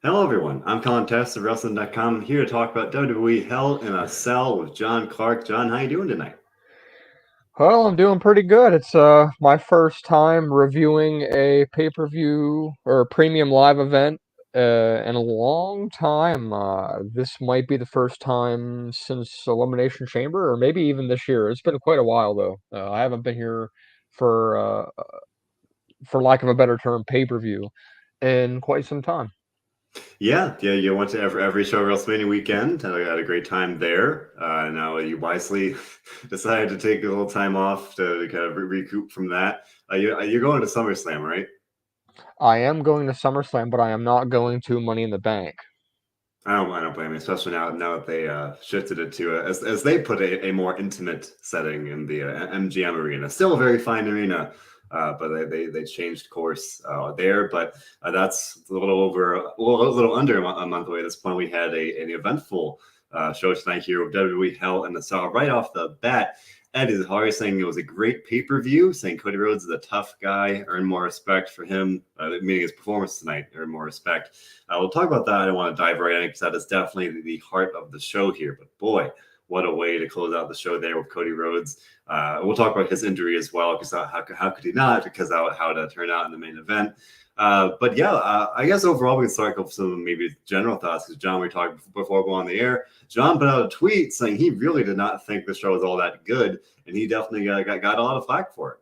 Hello, everyone. I'm Colin Tess of WrestleZone.com, here to talk about WWE Hell in a Cell with John Clark. John, how you doing tonight? Well, I'm doing pretty good. It's my first time reviewing a pay-per-view or a premium live event in a long time. This might be the first time since Elimination Chamber, or maybe even this year. It's been quite a while though. I haven't been here for for lack of a better term, pay-per-view in quite some time. Yeah, you went to every show WrestleMania weekend. I had a great time there. Now you wisely decided to take a little time off to kind of recoup from that. You're going to SummerSlam, right? I am going to SummerSlam, but I am not going to Money in the Bank. I don't blame you, especially now that they shifted it to as they put a more intimate setting in the MGM arena. Still a very fine arena, but they changed course there. But that's a little over a little under a month away. At this point, we had an eventful show tonight here with WWE Hell in the Cell. Right off the bat, Ed is Hari saying it was a great pay-per-view, saying Cody Rhodes is a tough guy, earn more respect for him, meaning his performance tonight, earn more respect. We'll talk about that. I don't want to dive right in because that is definitely the heart of the show here. But boy, what a way to close out the show there with Cody Rhodes. We'll talk about his injury as well, because how could he not? Because how to turn out in the main event. But yeah, I guess overall we can start with some maybe general thoughts, because John, we talked before going on the air. John put out a tweet saying he really did not think the show was all that good, and he definitely got a lot of flack for it.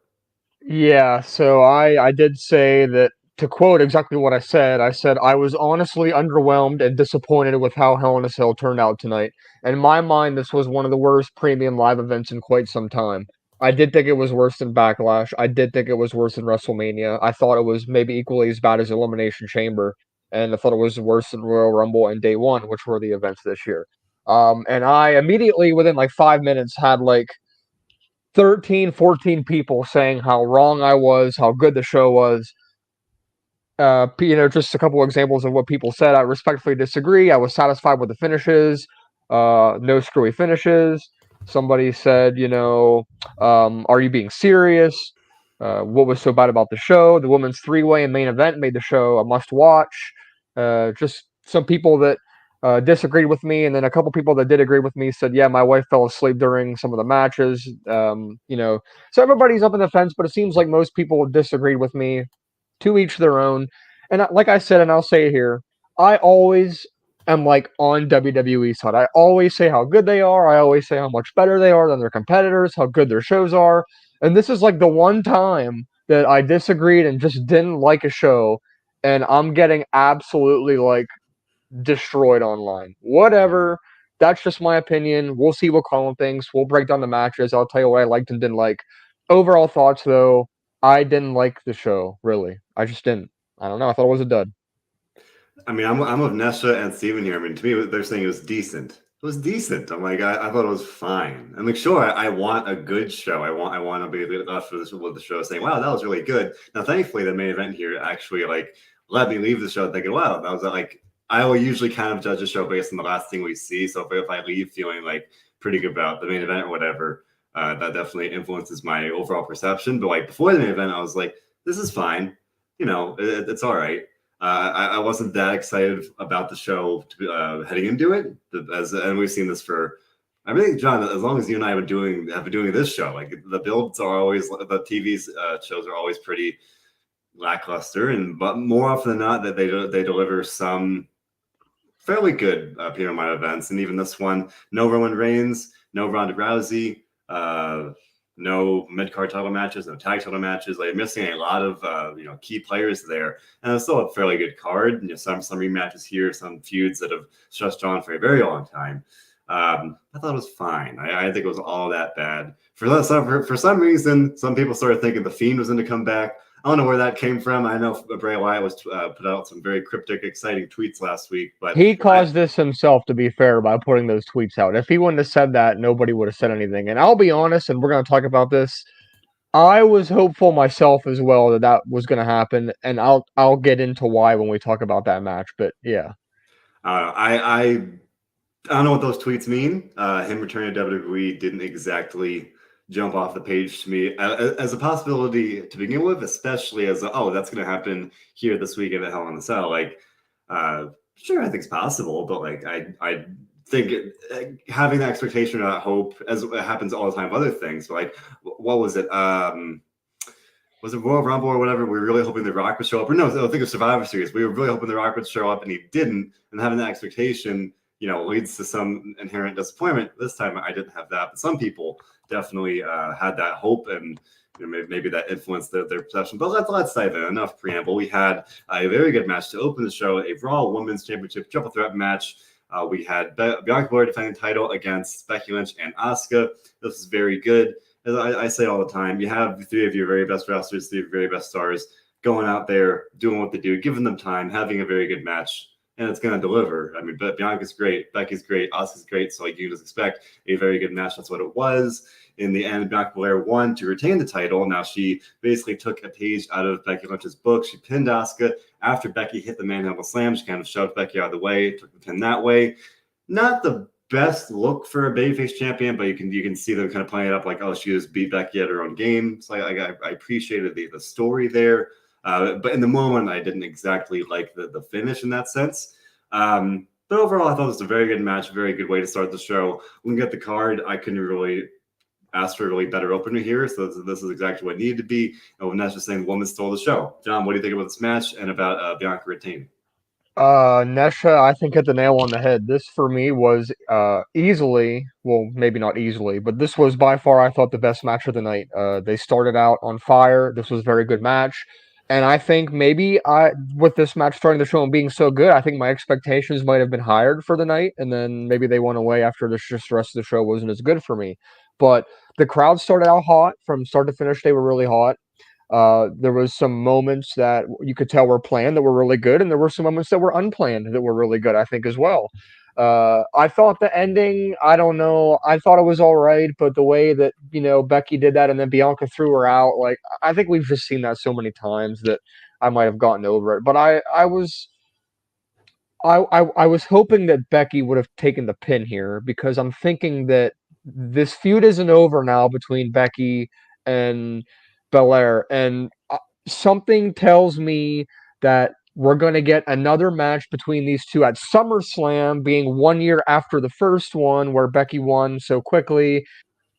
Yeah, so I did say that, to quote exactly what I said I was honestly underwhelmed and disappointed with how Hell in a Cell turned out tonight. In my mind, this was one of the worst premium live events in quite some time. I did think it was worse than Backlash. I did think it was worse than WrestleMania. I thought it was maybe equally as bad as Elimination Chamber, and I thought it was worse than Royal Rumble and Day One, which were the events this year. And I immediately, within like 5 minutes, had like 13, 14 people saying how wrong I was, how good the show was. Just a couple examples of what people said. I respectfully disagree. I was satisfied with the finishes. No screwy finishes. Somebody said, are you being serious? What was so bad about the show? The women's three-way and main event made the show a must-watch. Just some people that disagreed with me, and then a couple people that did agree with me said, "Yeah, my wife fell asleep during some of the matches." So everybody's up in the fence, but it seems like most people disagreed with me. To each their own. And like I said, and I'll say it here, I always am like on WWE side. I always say how good they are. I always say how much better they are than their competitors, how good their shows are. And this is like the one time that I disagreed and just didn't like a show, and I'm getting absolutely like destroyed online. Whatever. That's just my opinion. We'll see what Colin thinks. We'll break down the matches. I'll tell you what I liked and didn't like. Overall thoughts, though, I didn't like the show, really. I just didn't. I don't know. I thought it was a dud. I mean, I'm with Nessa and Steven here. I mean, to me, they're saying it was decent. It was decent. I'm like, I thought it was fine. I'm like, sure, I want a good show. I want to be left with the show saying, wow, that was really good. Now, thankfully, the main event here actually like let me leave the show thinking, wow, that was like I will usually kind of judge a show based on the last thing we see. So if I leave feeling like pretty good about the main event or whatever, that definitely influences my overall perception. But like before the main event, I was like, this is fine. It's all right. I wasn't that excited about the show heading into it, and we've seen this for. I think, John, as long as you and I have been doing this show, like the builds are always the TV's shows are always pretty lackluster, but more often than not that they deliver some fairly good PMI events, and even this one, no Roman Reigns, no Ronda Rousey, no mid card title matches, no tag title matches. Like missing a lot of key players there, and it's still a fairly good card. Some rematches here, some feuds that have stretched on for a very long time. I thought it was fine. I think it was all that bad. For some reason, some people started thinking the Fiend was going to come back. I don't know where that came from. I know Bray Wyatt was put out some very cryptic, exciting tweets last week, but He caused this himself, to be fair, by putting those tweets out. If he wouldn't have said that, nobody would have said anything. And I'll be honest, and we're going to talk about this. I was hopeful myself as well that that was going to happen, and I'll get into why when we talk about that match. But yeah. I don't know what those tweets mean. Him returning to WWE didn't exactly jump off the page to me as a possibility to begin with, especially as that's going to happen here this week at the Hell in the Cell. Like, Sure, I think it's possible, but like I think having that expectation or that hope, as it happens all the time with other things. But like, what was it? Was it Royal Rumble or whatever? We were really hoping The Rock would show up. Or no, I think it was Survivor Series. We were really hoping The Rock would show up, and he didn't. And having that expectation, leads to some inherent disappointment. This time, I didn't have that, but some people definitely had that hope, and maybe that influenced their perception. But let's dive in. Enough preamble. We had a very good match to open the show, a Raw Women's Championship triple threat match. We had Bianca Belair defending the title against Becky Lynch and Asuka. This is very good. As I say all the time, you have three of your very best wrestlers, three of your very best stars going out there, doing what they do, giving them time, having a very good match, and it's going to deliver. I mean, but Bianca's great, Becky's great, Asuka's great, so like you just expect a very good match. That's what it was. In the end, Bianca Belair won to retain the title. Now she basically took a page out of Becky Lynch's book. She pinned Asuka after Becky hit the manhandle slam. She kind of shoved Becky out of the way, took the pin that way. Not the best look for a babyface champion, but you can see them kind of playing it up like, oh, she just beat Becky at her own game. So I appreciated the story there, but in the moment, I didn't exactly like the finish in that sense. But overall, I thought it was a very good match, a very good way to start the show. Looking at the card, I couldn't really ask for a really better opener here, so this is exactly what it needed to be. And Vanessa saying the woman stole the show. John, what do you think about this match and about Bianca retaining? Nesha, I think hit the nail on the head. This for me was easily, well, maybe not easily, but this was by far, I thought, the best match of the night. They started out on fire. This was a very good match. And I think maybe with this match starting the show and being so good, I think my expectations might have been higher for the night, and then maybe they went away after just the rest of the show wasn't as good for me. But the crowd started out hot from start to finish. They were really hot. There was some moments that you could tell were planned that were really good, and there were some moments that were unplanned that were really good, I think, as well. I thought the ending, I don't know, I thought it was all right, but the way that, Becky did that and then Bianca threw her out, like, I think we've just seen that so many times that I might have gotten over it. But I was hoping that Becky would have taken the pin here because I'm thinking that this feud isn't over now between Becky and Belair, and something tells me that we're going to get another match between these two at SummerSlam, being 1 year after the first one where Becky won so quickly.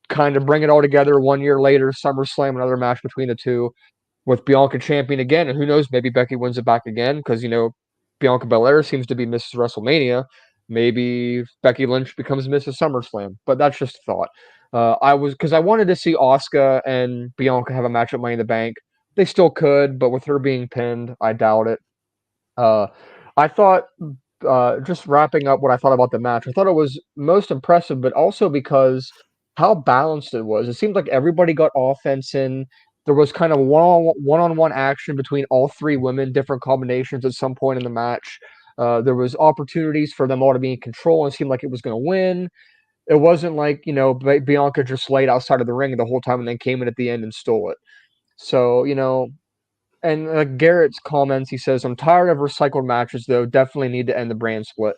Kind of bring it all together 1 year later, SummerSlam, another match between the two with Bianca champion again, and who knows, maybe Becky wins it back again because Bianca Belair seems to be Mrs. WrestleMania. Maybe Becky Lynch becomes Mrs. SummerSlam, but that's just a thought. Because I wanted to see Asuka and Bianca have a match at Money in the Bank. They still could, but with her being pinned, I doubt it. Uh, I thought, just wrapping up what I thought about the match, I thought it was most impressive, but also because how balanced it was. It seemed like everybody got offense in. There was kind of one-on-one action between all three women, different combinations at some point in the match. There was opportunities for them all to be in control and seemed like it was going to win. It wasn't like, Bianca just laid outside of the ring the whole time and then came in at the end and stole it. So, and Garrett's comments, he says, "I'm tired of recycled matches, though. Definitely need to end the brand split."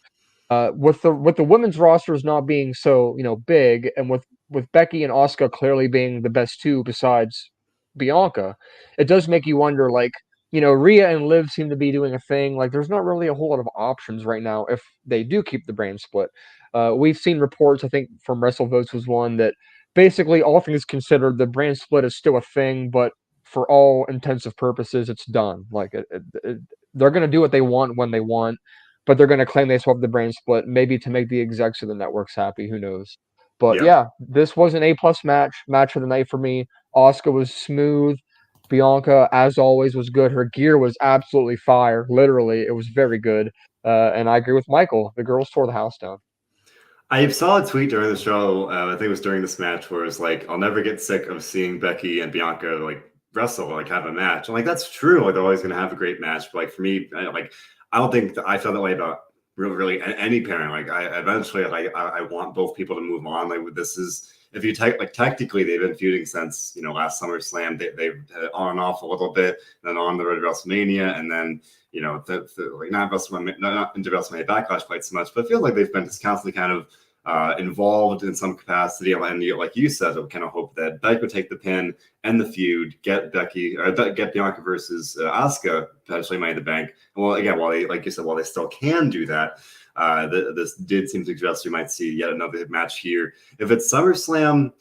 With the women's rosters not being so big, and with Becky and Asuka clearly being the best two besides Bianca, it does make you wonder. Like Rhea and Liv seem to be doing a thing. Like there's not really a whole lot of options right now if they do keep the brand split. We've seen reports, I think from WrestleVotes was one that basically all things considered, the brand split is still a thing, but for all intensive purposes, it's done. Like they're going to do what they want when they want, but they're going to claim they swapped the brand split, maybe to make the execs of the networks happy. Who knows? But Yeah. yeah, this was an A+ match of the night for me. Asuka was smooth. Bianca, as always, was good. Her gear was absolutely fire. Literally, it was very good. And I agree with Michael. The girls tore the house down. I saw a tweet during the show, I think it was during this match, where it's like, I'll never get sick of seeing Becky and Bianca like wrestle, like have a match. I'm like, that's true. Like they're always gonna have a great match. But like for me, I don't think that I felt that way about really any pairing. Like I eventually I want both people to move on. Like this is if you take like tactically they've been feuding since last SummerSlam. They've had it on and off a little bit, then on the road to WrestleMania, and then like not WrestleMania, not into WrestleMania Backlash quite so much, but I feel like they've been just constantly kind of involved in some capacity. And like you said, I kind of hope that Becky would take the pin and the feud, get Bianca versus Asuka, potentially Money in the Bank. And well, again, while they, like you said, while they still can do that, this did seem to suggest we might see yet another match here. If it's SummerSlam,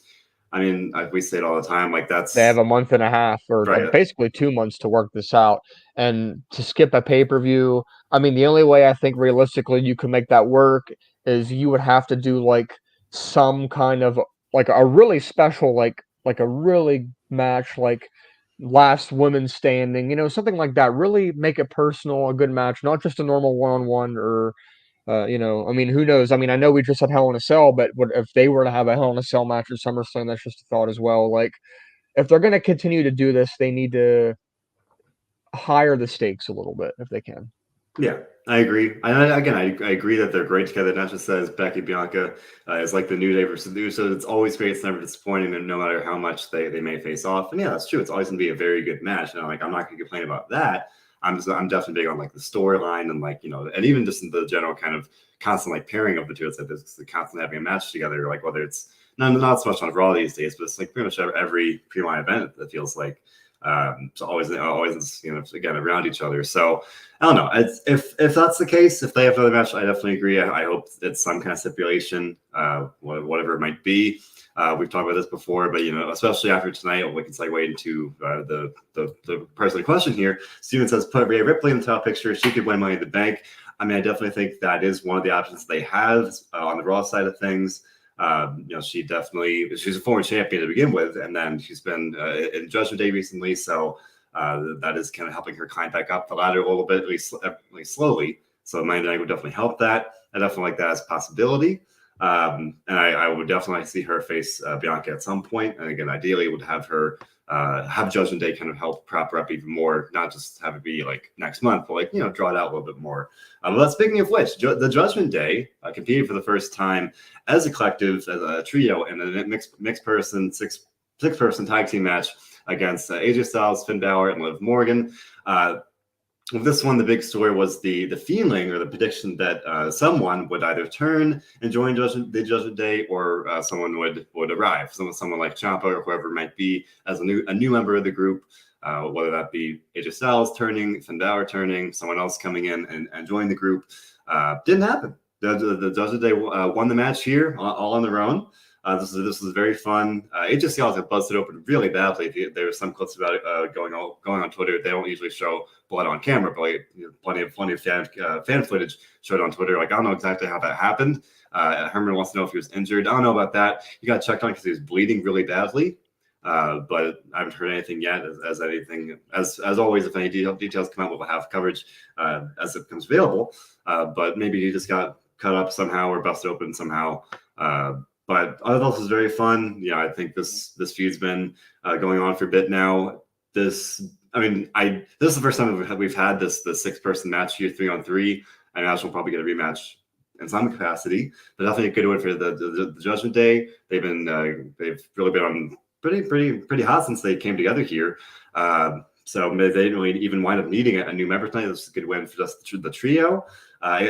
I mean, we say it all the time, like that's They have a month and a half, or right. basically 2 months to work this out. And to skip a pay-per-view, I mean, the only way I think realistically you could make that work is you would have to do like some kind of like a really special, like a really match, like last woman standing, something like that. Really make it personal, a good match, not just a normal one-on-one or I mean, who knows? I mean, I know we just had Hell in a Cell, but what if they were to have a Hell in a Cell match at SummerSlam? That's just a thought as well. Like, if they're going to continue to do this, they need to higher the stakes a little bit if they can. Yeah, I agree. I agree that they're great together. Not just as Becky Bianca is like the New Day versus the Usos. It's always great. It's never disappointing, and no matter how much they may face off. And yeah, that's true. It's always going to be a very good match. And I'm not going to complain about that. I'm definitely big on like the storyline and like and even just in the general kind of constant like pairing of the two. It's like this constantly having a match together. Like whether it's not so much on Raw these days, but it's like pretty much every pre-line event that feels like. So always again around each other. So I don't know. If that's the case, if they have another match, I definitely agree. I hope it's some kind of stipulation, whatever it might be. We've talked about this before, but especially after tonight, we can segue into the person in question here. Steven says, put Rhea Ripley in the top picture. She could win Money in the Bank. I mean, I definitely think that is one of the options they have on the Raw side of things. She's a former champion to begin with, and then she's been in Judgment Day recently, so that is kind of helping her climb back up the ladder a little bit, at least slowly. So Money in the Bank would definitely help that. I definitely like that as a possibility. And I would definitely see her face Bianca at some point. And again, ideally, would have her have Judgment Day kind of help prop her up even more, not just have it be like next month, but draw it out a little bit more. But speaking of which, the Judgment Day competed for the first time as a collective, as a trio, in a mixed person six person tag team match against AJ Styles, Finn Balor, and Liv Morgan. With this one, the big story was the feeling or the prediction that someone would either turn and join the Judgment Day, or someone would arrive. Someone like Ciampa or whoever it might be as a new member of the group, whether that be AJ Styles turning, Finn Balor turning, someone else coming in and joining the group. Didn't happen. The Judgment Day won the match here all on their own. This was very fun. AJ Styles had busted open really badly. There were some clips about it going on Twitter. They don't usually show blood on camera, but plenty of fan footage showed on Twitter. Like, I don't know exactly how that happened. Herman wants to know if he was injured. I don't know about that. He got checked on because he was bleeding really badly. But I haven't heard anything yet. As always, if any details come out, we'll have coverage as it becomes available. But maybe he just got cut up somehow or busted open somehow. But I thought this was very fun. I think this feud's been going on for a bit now. This is the first time we've had this 6-person match here, 3-on-3. I imagine we'll probably get a rematch in some capacity, but definitely a good one for the Judgment Day. They've really been on pretty hot since they came together here. So they didn't really even wind up needing a new member tonight. This is a good win for just the trio.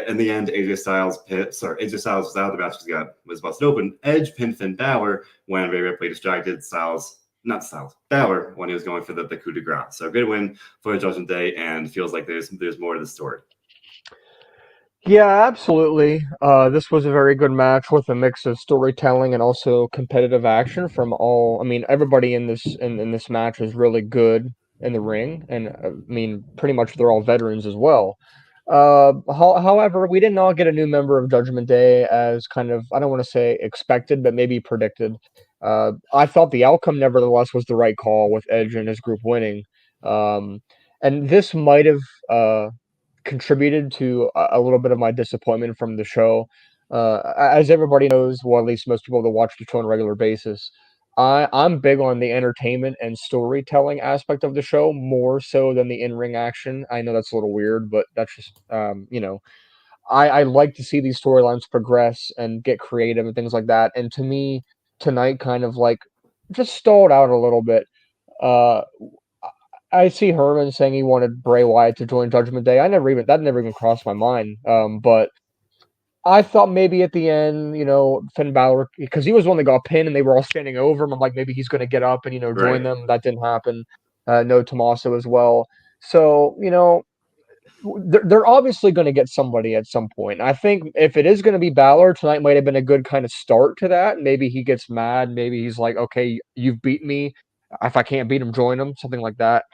In the end, AJ Styles was out of the match because was busted open. Edge pinned Finn Balor when Rhea Ripley distracted Balor when he was going for the coup de grace. So good win for the Judgment Day, and feels like there's more to the story. Yeah, absolutely. This was a very good match with a mix of storytelling and also competitive action from all. I mean, everybody in this match is really good in the ring, and I mean, pretty much they're all veterans as well. However, we didn't all get a new member of Judgment Day as kind of, I don't want to say expected, but maybe predicted. I thought the outcome, nevertheless, was the right call with Edge and his group winning. And this might have contributed to a little bit of my disappointment from the show. As everybody knows, well, at least most people that watch the show on a regular basis, I'm big on the entertainment and storytelling aspect of the show more so than the in-ring action. I know that's a little weird, but that's just I like to see these storylines progress and get creative and things like that. And to me, tonight kind of like just stalled out a little bit. Uh, I see Herman saying he wanted Bray Wyatt to join Judgment Day. That never even crossed my mind. But I thought maybe at the end, Finn Balor, because he was the one that got pinned and they were all standing over him. I'm like, maybe he's going to get up and, join Right. them. That didn't happen. No Tommaso as well. So, they're obviously going to get somebody at some point. I think if it is going to be Balor, tonight might have been a good kind of start to that. Maybe he gets mad. Maybe he's like, okay, you've beat me. If I can't beat him, join him. Something like that.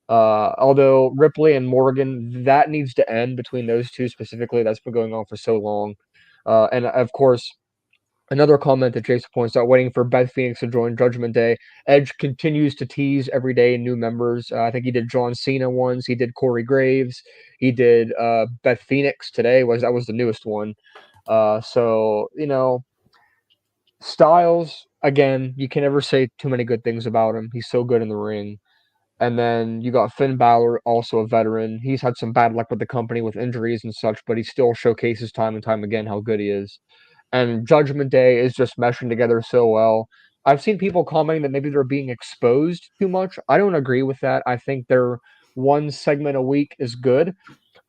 Although Ripley and Morgan, that needs to end between those two specifically. That's been going on for so long. And of course, another comment that Jason points out, waiting for Beth Phoenix to join Judgment Day. Edge continues to tease every day new members. I think he did John Cena once. He did Corey Graves. He did Beth Phoenix today. That was the newest one. So Styles again. You can never say too many good things about him. He's so good in the ring. And then you got Finn Balor, also a veteran. He's had some bad luck with the company with injuries and such, but he still showcases time and time again how good he is. And Judgment Day is just meshing together so well. I've seen people commenting that maybe they're being exposed too much. I don't agree with that. I think their one segment a week is good.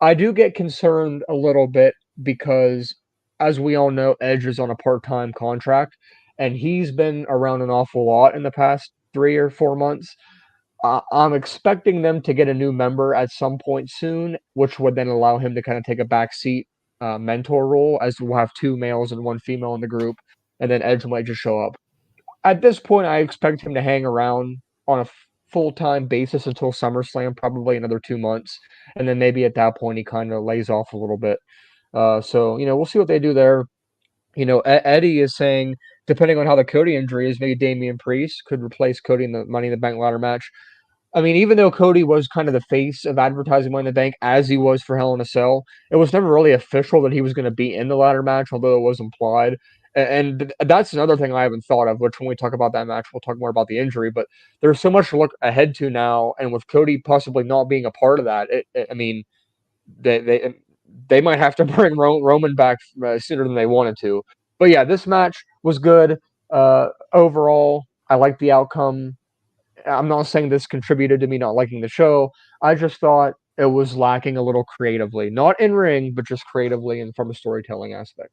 I do get concerned a little bit because, as we all know, Edge is on a part time contract and he's been around an awful lot in the past 3 or 4 months. I'm expecting them to get a new member at some point soon, which would then allow him to kind of take a backseat mentor role, as we'll have two males and one female in the group, and then Edge might just show up. At this point, I expect him to hang around on a full-time basis until SummerSlam, probably another 2 months, and then maybe at that point he kind of lays off a little bit. So we'll see what they do there. Eddie is saying, depending on how the Cody injury is, maybe Damian Priest could replace Cody in the Money in the Bank ladder match. I mean, even though Cody was kind of the face of advertising Money in the Bank as he was for Hell in a Cell, it was never really official that he was going to be in the ladder match, although it was implied. And that's another thing I haven't thought of, which when we talk about that match, we'll talk more about the injury. But there's so much to look ahead to now, and with Cody possibly not being a part of that, I mean, they might have to bring Roman back sooner than they wanted to. But yeah, this match was good. Overall, I liked the outcome. I'm not saying this contributed to me not liking the show. I just thought it was lacking a little creatively, not in ring, but just creatively and from a storytelling aspect.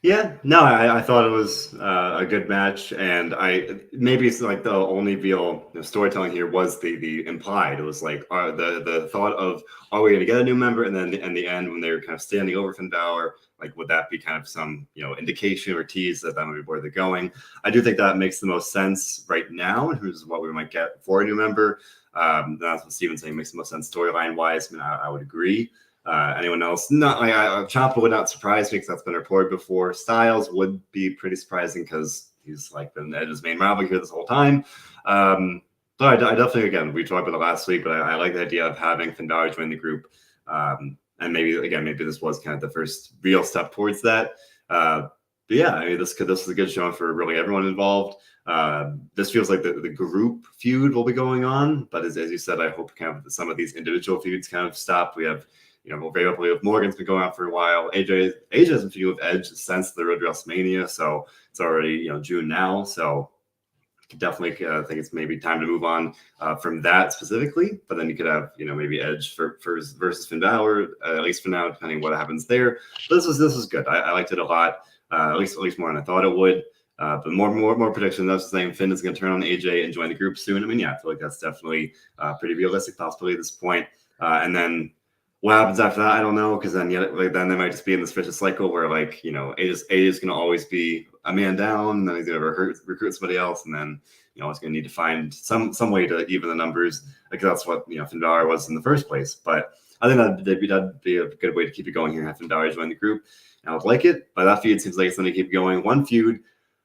Yeah, no, I thought it was a good match, and I maybe it's like the only real storytelling here was the implied. It was like the thought of, are we going to get a new member, and then in the end when they were kind of standing over Finn Balor, like would that be kind of some indication or tease that might be where they're going? I do think that makes the most sense right now in terms of what we might get for a new member. That's what Steven's saying makes the most sense storyline wise. I mean, I would agree. Anyone else? Not like Ciampa would not surprise me because that's been reported before. Styles would be pretty surprising because he's like been Edge's main rival here this whole time. But I definitely, again, we talked about it last week, but I like the idea of having Finn Balor join the group. And maybe this was kind of the first real step towards that. But yeah, I mean, this is a good showing for really everyone involved. This feels like the group feud will be going on, but as you said, I hope kind of some of these individual feuds kind of stop. We have very openly with Morgan's been going on for a while. AJ hasn't feuded with Edge since the road to WrestleMania, so it's already June now. So definitely think it's maybe time to move on from that specifically. But then you could have maybe Edge versus Finn Balor, at least for now, depending on what happens there. But this was good. I liked it a lot, at least more than I thought it would. But more prediction. That's the same. Finn is going to turn on AJ and join the group soon. I mean, yeah, I feel like that's definitely a pretty realistic possibility at this point. And then what happens after that, I don't know, because then then they might just be in this vicious cycle where AJ's going to always be a man down, and then he's going to recruit somebody else, and then it's going to need to find some way to even the numbers, because that's what Finn Balor was in the first place. But I think that'd be a good way to keep it going here, have Finn Balor join the group. And I would like it, but that feud seems like it's going to keep going. One feud,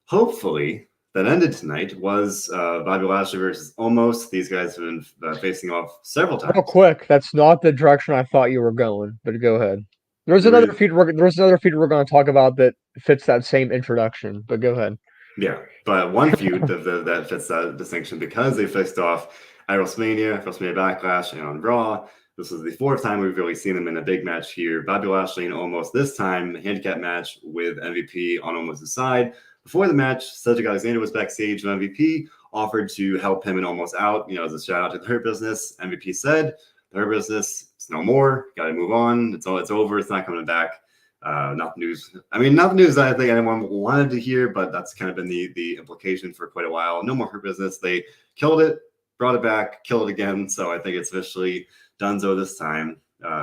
hopefully, that ended tonight was Bobby Lashley versus Omos. These guys have been facing off several times. Real quick, that's not the direction I thought you were going, but go ahead. There's another feud we're going to talk about that fits that same introduction, but go ahead. Yeah, but one feud that fits that distinction because they faced off at WrestleMania Backlash, and on Raw. This is the fourth time we've really seen them in a big match here. Bobby Lashley and Omos, this time handicap match with MVP on Omos' side. Before the match, Cedric Alexander was backstage, and MVP offered to help him and Omos out, as a shout out to the Hurt Business. MVP said, the Hurt Business, it's no more. Got to move on. It's over. It's not coming back. Not news. I mean, not the news that I think anyone wanted to hear, but that's kind of been the implication for quite a while. No more Hurt Business. They killed it, brought it back, killed it again. So I think it's officially donezo this time,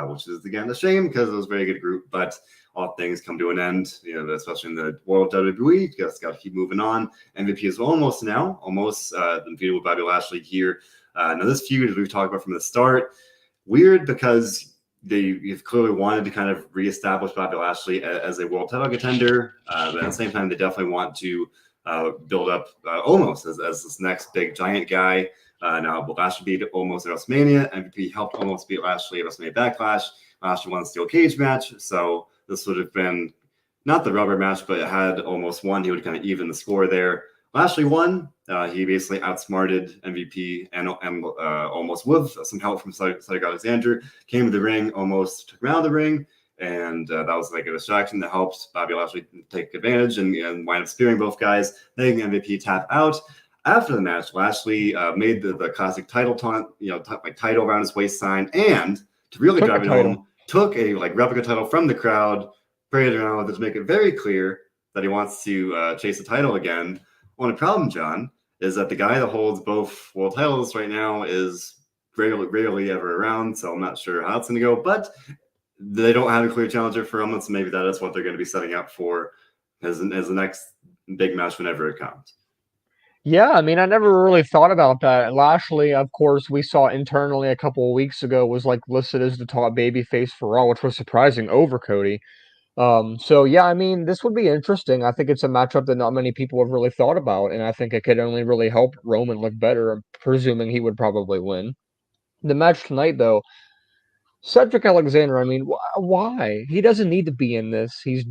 which is again a shame because it was a very good group. But all things come to an end, especially in the world of WWE. You just got to keep moving on. MVP is almost defeated with Bobby Lashley here. Now this feud, as we've talked about from the start, weird because you've clearly wanted to kind of reestablish Bobby Lashley as a world title contender, but at the same time, they definitely want to build up Omos as this next big giant guy. Now, Lashley beat Omos at WrestleMania. MVP helped Omos beat Lashley at WrestleMania Backlash. Lashley won the steel cage match, so this would have been not the rubber match, but it had Omos won. He would kind of even the score there. Lashley won. He basically outsmarted MVP and Omos with some help from Cedric Alexander. Came to the ring, almost took him out of the ring, and that was like a distraction that helped Bobby Lashley take advantage and wind up spearing both guys, making MVP tap out. After the match, Lashley made the classic title taunt, like title around his waist sign, and to really drive it home, took a replica title from the crowd, paraded around with it to make it very clear that he wants to chase the title again. One problem, John, is that the guy that holds both world titles right now is rarely ever around, so I'm not sure how it's going to go, but they don't have a clear challenger for him, so maybe that is what they're going to be setting up for as the next big match whenever it comes. Yeah, I mean, I never really thought about that. Lashley, of course, we saw internally a couple of weeks ago was listed as the top babyface for Raw, which was surprising over Cody. So yeah, I mean, this would be interesting. I think it's a matchup that not many people have really thought about, and I think it could only really help Roman look better. I'm presuming he would probably win. The match tonight, though, Cedric Alexander, I mean, why? He doesn't need to be in this. He's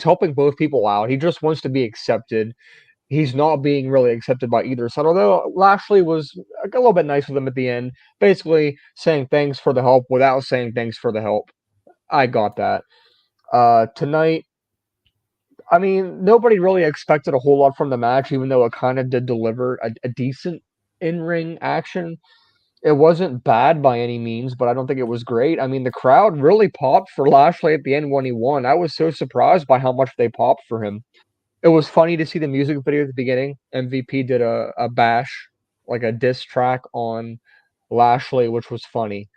helping both people out. He just wants to be accepted. He's not being really accepted by either side, although Lashley was a little bit nice with him at the end, basically saying thanks for the help without saying thanks for the help. I got that. Tonight, I mean, nobody really expected a whole lot from the match, even though it kind of did deliver a decent in-ring action. It wasn't bad by any means, but I don't think it was great. I mean, the crowd really popped for Lashley at the end when he won. I was so surprised by how much they popped for him. It was funny to see the music video at the beginning. MVP did a bash, like a diss track on Lashley, which was funny.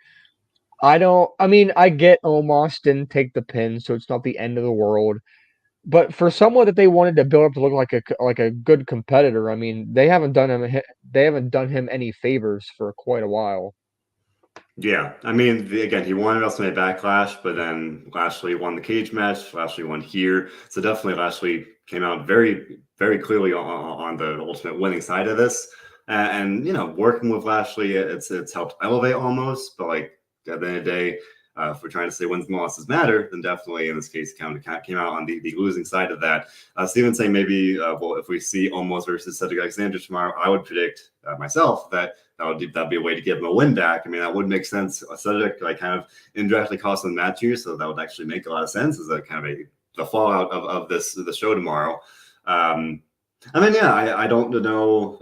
I get Omos didn't take the pin, so it's not the end of the world. But for someone that they wanted to build up to look like a good competitor, I mean, they haven't done him any favors for quite a while. Yeah, I mean, again, he won WrestleMania Backlash, but then Lashley won the cage match. Lashley won here, so definitely Lashley came out very, very clearly on the ultimate winning side of this. And working with Lashley, it's helped elevate almost. But at the end of the day, if we're trying to say wins and losses matter, then definitely in this case, came out on the losing side of that. Steven saying maybe, if we see Omos versus Cedric Alexander tomorrow, I would predict myself that that'd be a way to give him a win back. I mean, that would make sense. Cedric kind of indirectly cost him the match here, so that would actually make a lot of sense as a kind of the fallout of the show tomorrow. I mean, yeah, I don't know.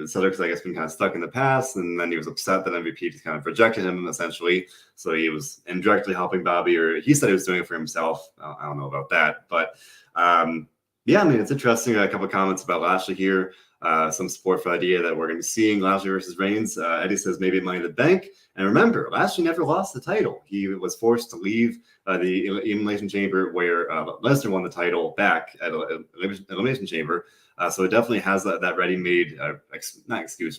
Cedric's, I guess, been kind of stuck in the past, and then he was upset that MVP just kind of rejected him, essentially. So he was indirectly helping Bobby, or he said he was doing it for himself. I don't know about that. But, yeah, I mean, it's interesting. A couple of comments about Lashley here. Some support for the idea that we're going to be seeing Lashley versus Reigns. Eddie says maybe Money in the Bank. And remember, Lashley never lost the title. He was forced to leave the Elimination Chamber where Lesnar won the title back at Elimination Chamber. So it definitely has that ready-made,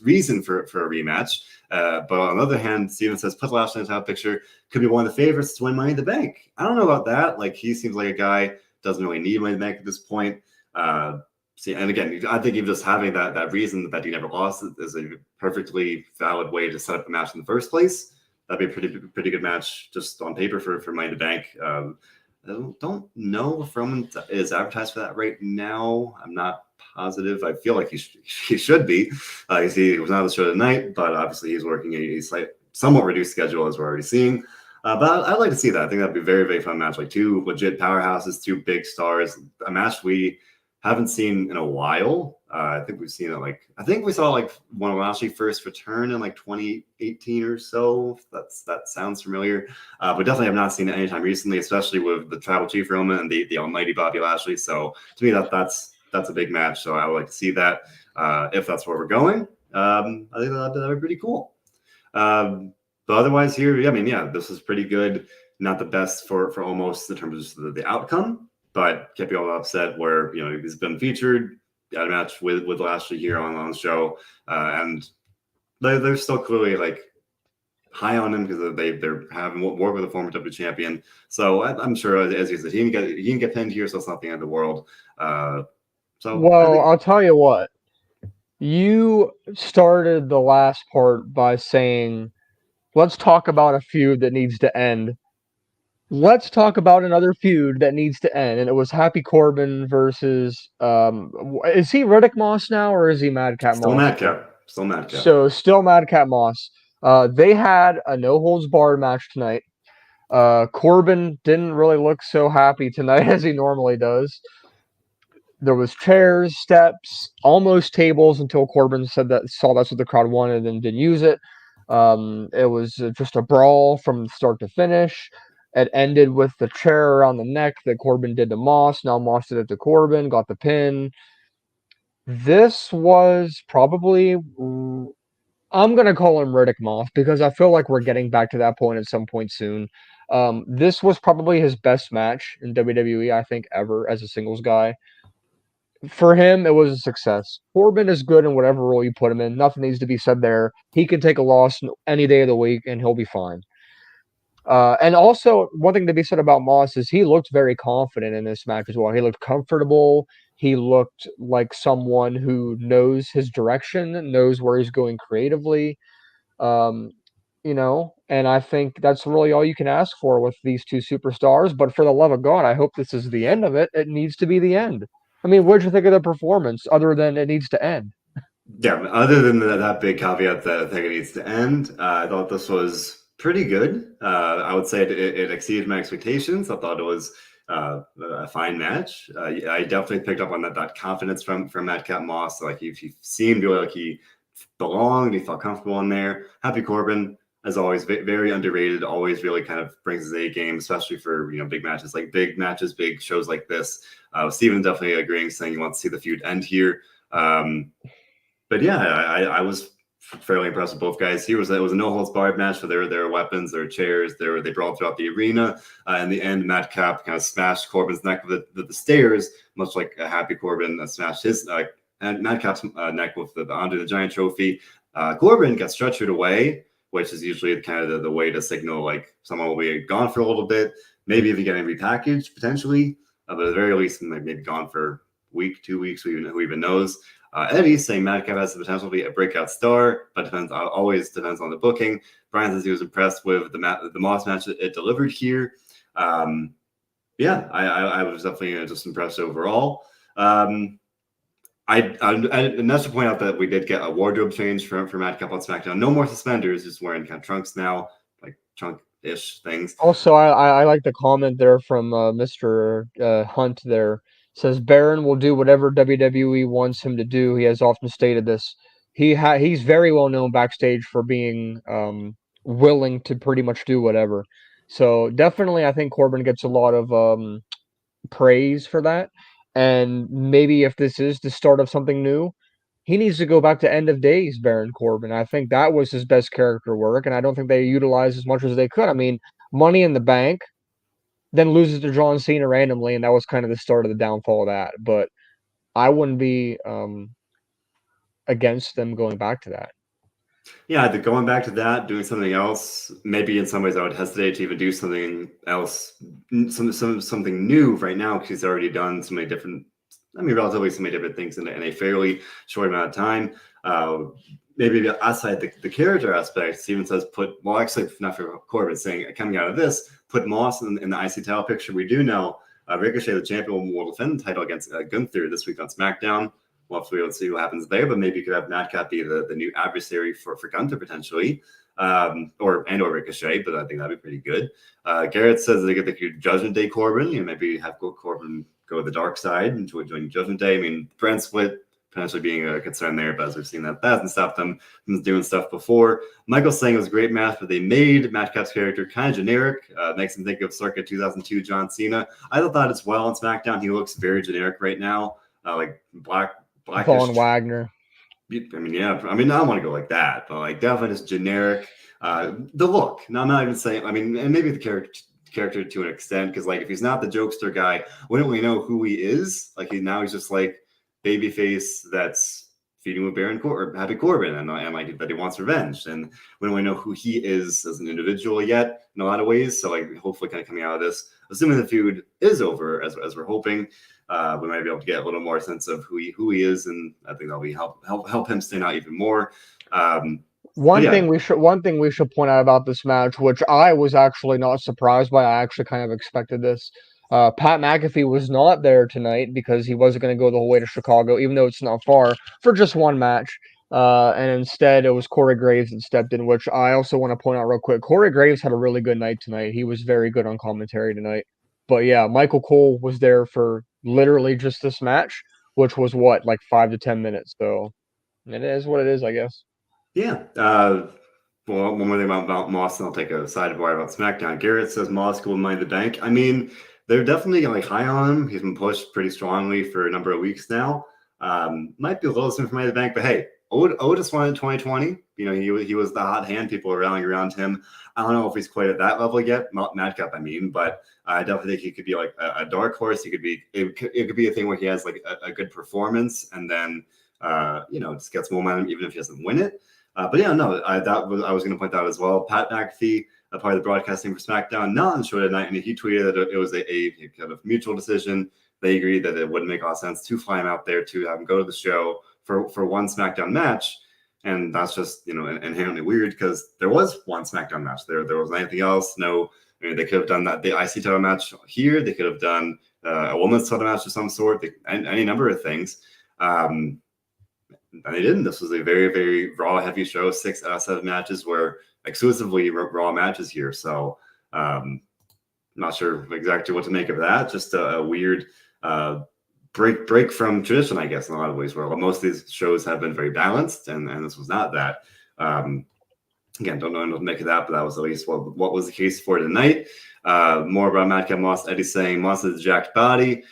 reason for a rematch. But on the other hand, Steven says, put Lashley in the title picture. Could be one of the favorites to win Money in the Bank. I don't know about that. He seems like a guy doesn't really need Money in the Bank at this point. And again, I think even just having that reason that he never lost is a perfectly valid way to set up a match in the first place. That'd be a pretty good match just on paper for Money in the Bank. I don't know if Roman is advertised for that right now. I'm not positive. I feel like he should be. He was not on the show tonight, but obviously he's working a somewhat reduced schedule as we're already seeing. But I'd like to see that. I think that'd be a very, very fun match. Two legit powerhouses, two big stars, a match we haven't seen in a while. I think we've seen it I think we saw when Lashley first returned in 2018 or so. That sounds familiar, but definitely have not seen it anytime recently, especially with the Tribal Chief Roman and the Almighty Bobby Lashley. So to me, that's a big match. So I would like to see that if that's where we're going. I think that'd be pretty cool. But otherwise, here, this is pretty good. Not the best for almost in terms of the outcome, but kept people upset where he's been featured, got a match with Lashley here on the show, and they're still clearly high on him because they're having work with a former WWE champion. So I'm sure, as you said, he can get pinned here, so it's not the end of the world. I'll tell you what. You started the last part by saying, let's talk about a feud that needs to end. Let's talk about another feud that needs to end. And it was Happy Corbin versus, is he Riddick Moss now, or is he Madcap Still Moss? Madcap. Still Madcap. So, still Madcap Moss. They had a no-holds-barred match tonight. Corbin didn't really look so happy tonight as he normally does. There was chairs, steps, almost tables until Corbin saw that's what the crowd wanted and didn't use it. It was just a brawl from start to finish. It ended with the chair around the neck that Corbin did to Moss. Now Moss did it to Corbin, got the pin. This was probably, I'm going to call him Riddick Moss because I feel like we're getting back to that point at some point soon. This was probably his best match in WWE, I think, ever as a singles guy. For him, it was a success. Corbin is good in whatever role you put him in. Nothing needs to be said there. He can take a loss any day of the week, and he'll be fine. And also, one thing to be said about Moss is he looked very confident in this match as well. He looked comfortable. He looked like someone who knows his direction, knows where he's going creatively. And I think that's really all you can ask for with these two superstars. But for the love of God, I hope this is the end of it. It needs to be the end. I mean, what did you think of the performance other than it needs to end? Yeah, other than that big caveat that I think it needs to end, I thought this was pretty good. I would say it exceeded my expectations. I thought it was a fine match. I definitely picked up on that confidence from Madcap Moss. He seemed really like he belonged. He felt comfortable in there. Happy Corbin, as always, very underrated. Always really kind of brings his A game, especially for big matches, big shows like this. Steven definitely agreeing, saying he wants to see the feud end here. But yeah, I was fairly impressed with both guys here. It was a no holds barred match for their weapons, their chairs. They brawled throughout the arena. In the end, Madcap kind of smashed Corbin's neck with the stairs, much like a Happy Corbin smashed his and Madcap's neck with the Andre the Giant trophy. Corbin got stretchered away, which is usually kind of the way to signal someone will be gone for a little bit. Maybe if you get repackaged potentially, but at the very least, maybe gone for a week, 2 weeks. Who even knows? Eddie saying Madcap has the potential to be a breakout star, but always depends on the booking. Brian says he was impressed with the Moss match that it delivered here. I was definitely just impressed overall. And that's to point out that we did get a wardrobe change for Madcap on SmackDown. No more suspenders, just wearing kind of trunks now, like trunk-ish things. Also, I like the comment there from Mr. Hunt there. Says Baron will do whatever WWE wants him to do. He has often stated this. He's very well known backstage for being willing to pretty much do whatever. So definitely, I think Corbin gets a lot of praise for that. And maybe if this is the start of something new, he needs to go back to End of Days Baron Corbin. I think that was his best character work, and I don't think they utilized as much as they could. I mean, Money in the Bank, then loses to John Cena randomly, and that was kind of the start of the downfall of that. But I wouldn't be against them going back to that. Yeah, going back to that, doing something else. Maybe in some ways I would hesitate to even do something else, something new right now because he's already done so many different. Relatively so many different things in a fairly short amount of time. Maybe outside the character aspect, Steven says actually not for Corbin, saying coming out of this, put Moss in the IC title picture. We do know Ricochet, the champion, will defend the title against Gunther this week on SmackDown. Well, let's see what happens there, but maybe you could have Madcap be the new adversary for Gunther potentially. or Ricochet, but I think that'd be pretty good. Garrett says they get the Judgment Day Corbin, maybe have Corbin go to the dark side and join Judgment Day. I mean, brand split potentially being a concern there, but as we've seen, that hasn't stopped them from doing stuff before. Michael's saying it was a great match, but they made Madcap's character kind of generic. Makes him think of circa 2002 John Cena. I thought that as well on SmackDown. He looks very generic right now, like blackish. Von Wagner. I mean, yeah. I mean, I don't want to go like that, but like definitely just generic. The look. No, I'm not even saying. I mean, and maybe the character to an extent, because like if he's not the jokester guy, wouldn't we know who he is? Like he's just like babyface that's feuding with Baron or Happy Corbin, and like that he wants revenge, and we don't really know who he is as an individual yet in a lot of ways. So like hopefully kind of coming out of this, assuming the feud is over as we're hoping, we might be able to get a little more sense of who he is, and I think that'll be help him stand out even more. One thing we should point out about this match, which I was actually not surprised by, I actually kind of expected this. Pat McAfee was not there tonight because he wasn't going to go the whole way to Chicago, even though it's not far, for just one match. And instead, it was Corey Graves that stepped in, which I also want to point out real quick. Corey Graves had a really good night tonight. He was very good on commentary tonight. But yeah, Michael Cole was there for literally just this match, which was like 5 to 10 minutes. So it is what it is, I guess. Yeah. Well, one more thing about Moss, and I'll take a sidebar about SmackDown. Garrett says Moss will mind the bank. I mean, they're definitely like high on him. He's been pushed pretty strongly for a number of weeks now. Might be a little soon for Money in the Bank, but hey, Otis won in 2020. You know, he was the hot hand. People were rallying around him. I don't know if he's quite at that level yet, Madcap, I mean, but I definitely think he could be like a dark horse. He could be. It could be a thing where he has like a good performance, and then just gets momentum even if he doesn't win it. But yeah, no, I was going to point that out as well. Pat McAfee, part of the broadcasting for SmackDown, not on the show tonight, and he tweeted that it was a kind of mutual decision. They agreed that it wouldn't make a lot of sense to fly him out there to have him go to the show for one SmackDown match, and that's just inherently weird because there was one SmackDown match. There wasn't anything else. No, they could have done that the IC title match here. They could have done a women's title match of some sort. Any number of things. And they didn't. This was a very, very Raw heavy show. 6 out of 7 matches were exclusively Raw matches here. So not sure exactly what to make of that. Just a weird break from tradition, I guess, in a lot of ways, where most of these shows have been very balanced, and this was not that. Again, don't know what to make of that, but that was at least what was the case for tonight. More about Madcap Moss. Eddie saying Moss is a jacked body.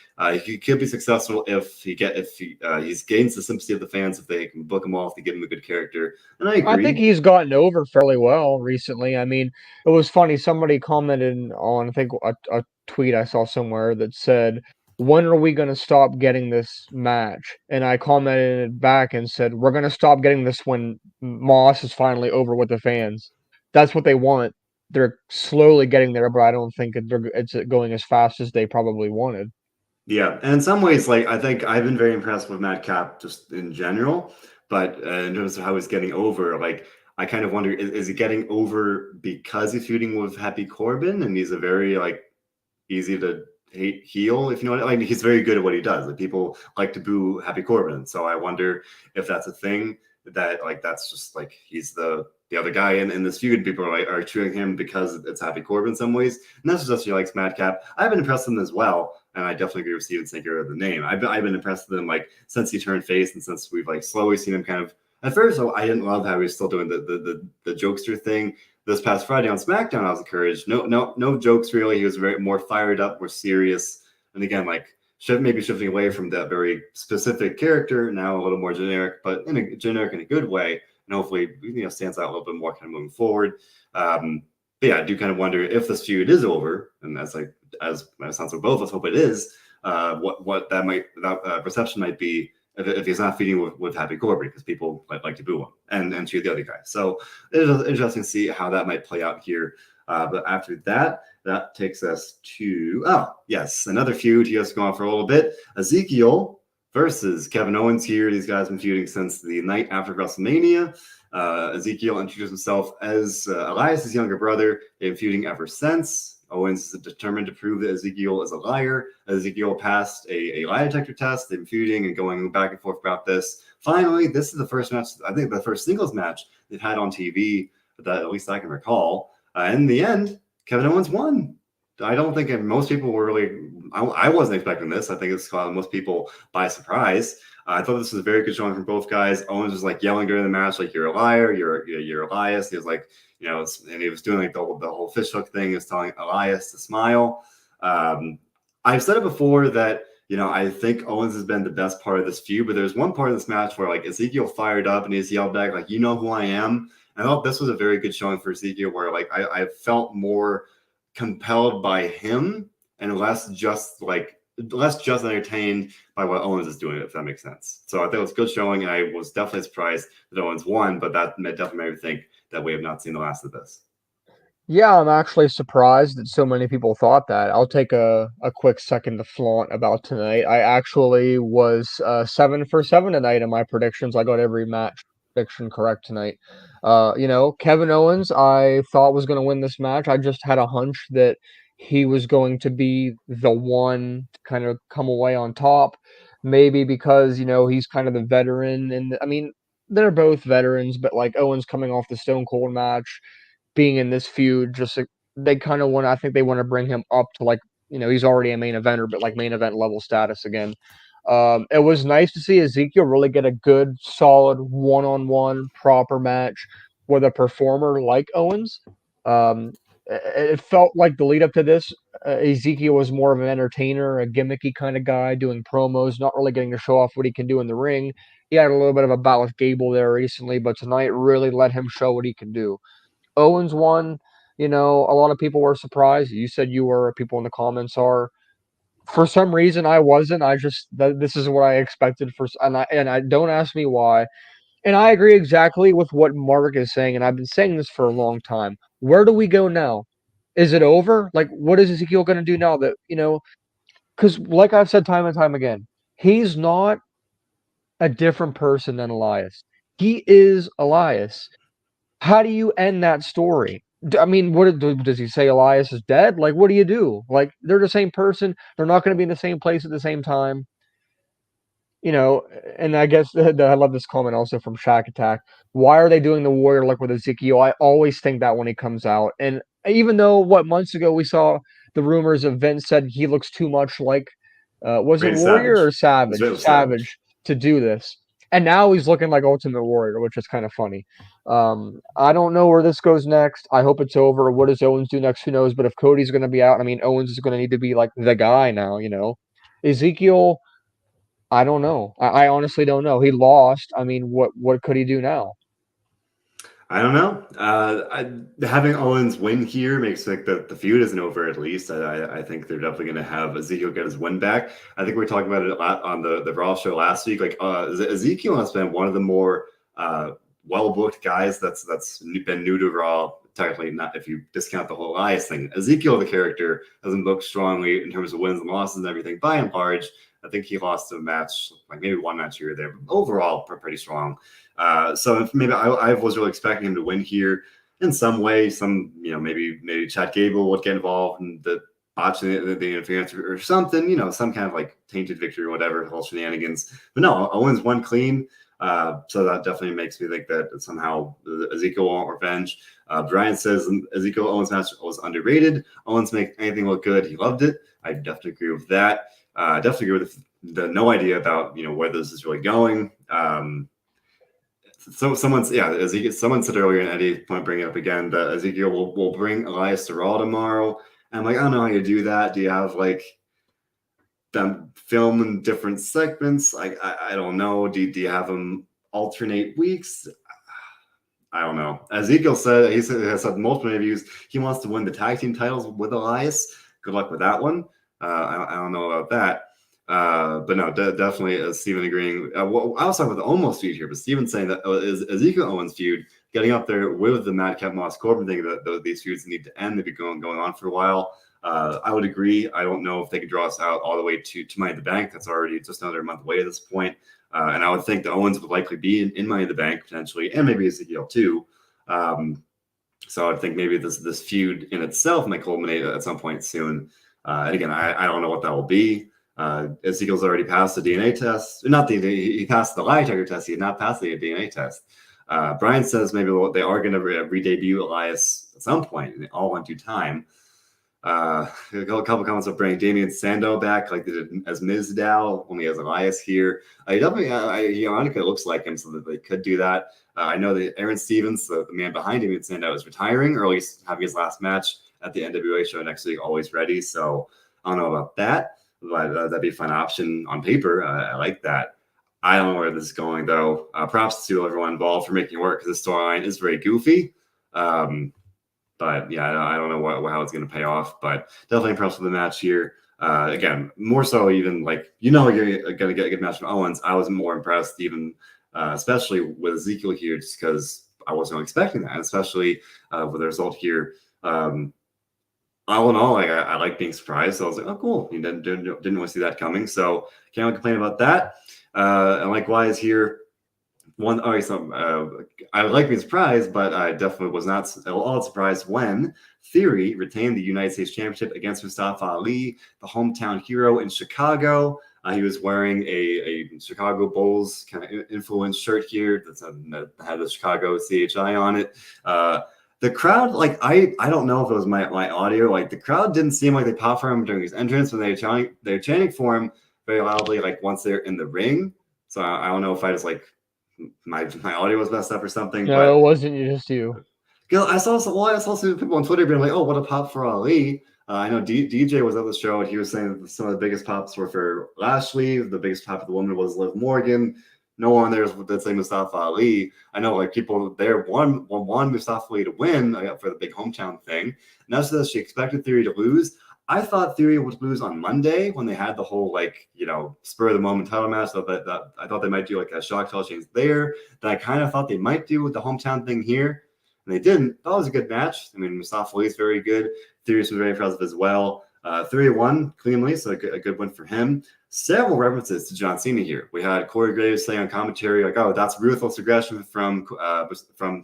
He could be successful if he gains the sympathy of the fans, if they can book him off, to give him a good character. And I agree. I think he's gotten over fairly well recently. I mean, it was funny. Somebody commented on, I think, a tweet I saw somewhere that said, "When are we going to stop getting this match?" And I commented back and said, "We're going to stop getting this when Moss is finally over with the fans." That's what they want. They're slowly getting there, but I don't think it's going as fast as they probably wanted. Yeah, and in some ways, like I think I've been very impressed with Madcap just in general, but in terms of how he's getting over, like I kind of wonder, is he getting over because he's feuding with Happy Corbin, and he's a very like easy to hate heel, if you know what I mean. He's very good at what he does. Like people like to boo Happy Corbin, so I wonder if that's a thing that like that's just like he's the other guy in this feud. People are cheering him because it's Happy Corbin in some ways, and that's just he likes Madcap. I've been impressed with him as well. And I definitely agree with Steven Sinker of the name. I've been impressed with him like since he turned face, and since we've like slowly seen him kind of. At first, I didn't love how he was still doing the jokester thing. This past Friday on SmackDown, I was encouraged. No jokes really. He was very more fired up, more serious, and again like maybe shifting away from that very specific character. Now a little more generic, but in a good way, and hopefully stands out a little bit more kind of moving forward. But yeah, I do kind of wonder if this feud is over, and as it sounds like both of us hope it is, what that perception might be if he's not feeding with Happy Corbin, because people like to boo him and cheer the other guy. So it's interesting to see how that might play out here. But after that takes us to another feud. He has to go on for a little bit. Ezekiel versus Kevin Owens here. These guys have been feuding since the night after WrestleMania. Ezekiel introduced himself as Elias's younger brother. They've been feuding ever since. Owens is determined to prove that Ezekiel is a liar. Ezekiel passed a lie detector test. They've been feuding and going back and forth about this. Finally, this is the first match, I think the first singles match they've had on TV. that at least I can recall. In the end, Kevin Owens won. I don't think most people were really. I wasn't expecting this. I think it's caught most people by surprise. I thought this was a very good showing from both guys. Owens was like yelling during the match, like "You're a liar, you're Elias." He was like, and he was doing like the whole fish hook thing. He was telling Elias to smile. I've said it before that I think Owens has been the best part of this feud, but there's one part of this match where like Ezekiel fired up and he's yelled back like, "You know who I am." And I thought this was a very good showing for Ezekiel, where like I felt more compelled by him and less just entertained by what Owens is doing, if that makes sense. So I think it was good showing. I was definitely surprised that Owens won, but that definitely made me think that we have not seen the last of this. Yeah, I'm actually surprised that so many people thought that. I'll take a quick second to flaunt about tonight. I actually was 7 for 7 tonight in my predictions. I got every match prediction correct tonight. Kevin Owens, I thought was going to win this match. I just had a hunch that he was going to be the one to kind of come away on top. Maybe because, he's kind of the veteran. And I mean, they're both veterans, but like Owens coming off the Stone Cold match, being in this feud, just they kind of want. I think they want to bring him up to like he's already a main eventer, but like main event level status again. It was nice to see Ezekiel really get a good, solid one-on-one proper match with a performer like Owens. It felt like the lead up to this, Ezekiel was more of an entertainer, a gimmicky kind of guy doing promos, not really getting to show off what he can do in the ring. He had a little bit of a bout with Gable there recently, but tonight really let him show what he can do. Owens won. A lot of people were surprised. You said you were. People in the comments are. For some reason, I wasn't. This is what I expected and I don't ask me why. And I agree exactly with what Mark is saying, and I've been saying this for a long time. Where do we go now? Is it over? Like, what is Ezekiel going to do now? Because like I've said time and time again, he's not a different person than Elias. He is Elias. How do you end that story? I mean, what does he say? Elias is dead? Like, what do you do? Like, they're the same person. They're not going to be in the same place at the same time. And I guess I love this comment also from Shack Attack. Why are they doing the Warrior look with Ezekiel? I always think that when he comes out. And even though, months ago we saw the rumors of Vince said he looks too much like, was it Randy Warrior Savage. or Savage? It was Savage to do this. And now he's looking like Ultimate Warrior, which is kind of funny. I don't know where this goes next. I hope it's over. What does Owens do next? Who knows? But if Cody's going to be out, I mean, Owens is going to need to be like the guy now, Ezekiel, I don't know. I honestly don't know. He lost. I mean, what could he do now? I don't know. Having Owens win here makes like the feud isn't over. At least I think they're definitely going to have Ezekiel get his win back. I think we talked about it a lot on the Raw show last week. Like Ezekiel has been one of the more well booked guys that's been new to Raw. Technically, not if you discount the whole Elias thing. Ezekiel, the character, hasn't booked strongly in terms of wins and losses and everything. By and large, I think he lost a match, like maybe one match here or there, but overall pretty strong. So maybe I was really expecting him to win here in some way. Maybe Chad Gable would get involved in the botching the interference or something. Some kind of like tainted victory or whatever, whole shenanigans. But no, Owens won clean. So that definitely makes me think that somehow Ezekiel want revenge. Brian says Ezekiel Owens match was underrated. Owens make anything look good. He loved it. I definitely agree with that. Definitely agree with the no idea about where this is really going. So someone said earlier, and Eddie point bringing it up again, that Ezekiel will bring Elias to Raw tomorrow. And I'm like, I don't know how you do that. Do you have like them film in different segments? I don't know. Do you have them alternate weeks? I don't know. Ezekiel said has said multiple interviews he wants to win the tag team titles with Elias. Good luck with that one. I don't know about that. But no, definitely Steven agreeing. I was talking about the almost feud here, but Steven saying that is Ezekiel Owens feud getting up there with the Madcap Moss Corbin thing, that these feuds need to end. They've been going on for a while. I would agree. I don't know if they could draw us out all the way to Money in the Bank. That's already just another month away at this point. And I would think the Owens would likely be in Money in the Bank potentially, and maybe Ezekiel too. So I think maybe this feud in itself might culminate at some point soon. And again, I don't know what that will be. Ezekiel's already passed the DNA test. He passed the lie detector test. He had not passed the DNA test. Brian says maybe they are going to re-debut Elias at some point, and all in due time. A couple comments of bringing Damian Sandow back, like they did as Mizdow when he has Elias here. He definitely, ironically, it looks like him, so that they could do that. I know that Aaron Stevens, the man behind Damian Sandow, is retiring, or at least having his last match at the NWA show next week, always ready. So I don't know about that, but that'd be a fun option on paper. I like that. I don't know where this is going, though. Props to everyone involved for making it work, because the storyline is very goofy. But yeah, I don't know how it's going to pay off, but definitely impressed with the match here. Again, more so even like, you're going to get a good match from Owens. I was more impressed even, especially with Ezekiel here, just because I wasn't expecting that, especially with the result here. All in all, like, I like being surprised. So I was like, oh, cool. You didn't want to see that coming. So can't really complain about that. And likewise here, I would like being surprised, but I definitely was not all surprised when Theory retained the United States Championship against Mustafa Ali, the hometown hero in Chicago. He was wearing a Chicago Bulls kind of influence shirt here that had the Chicago CHI on it. The crowd, like, I don't know if it was my audio, like the crowd didn't seem like they popped for him during his entrance when they were chanting for him very loudly, like once they're in the ring. So I don't know if I just like my audio was messed up or something. No, But it wasn't just you. I saw some people on Twitter being like, "Oh, what a pop for Ali." I know DJ was at the show, and he was saying that some of the biggest pops were for Lashley. The biggest pop of the woman was Liv Morgan. No one there that's like Mustafa Ali. I know, like, people there want Mustafa Ali to win for the big hometown thing. And that's that she expected Theory to lose. I thought Theory would lose on Monday when they had the whole, like, spur of the moment title match. So that I thought they might do like a shock title change there. That I kind of thought they might do with the hometown thing here, and they didn't. That was a good match. I mean, Mustafa Ali is very good. Theory was very impressive as well. 3-1 cleanly, so a good win for him. Several references to John Cena here. We had Corey Graves saying on commentary, like, "Oh, that's ruthless aggression from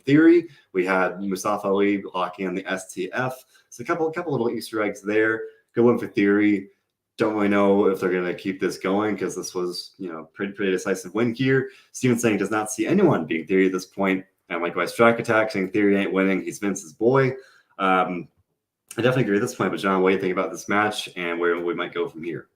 Theory." We had Mustafa Ali locking on the STF. So a couple little Easter eggs there. Good one for Theory. Don't really know if they're going to keep this going, because this was, pretty decisive win here. Steven saying does not see anyone being Theory at this point. And likewise, Strike Attack saying Theory ain't winning. He's Vince's boy. I definitely agree at this point. But John, what do you think about this match and where we might go from here?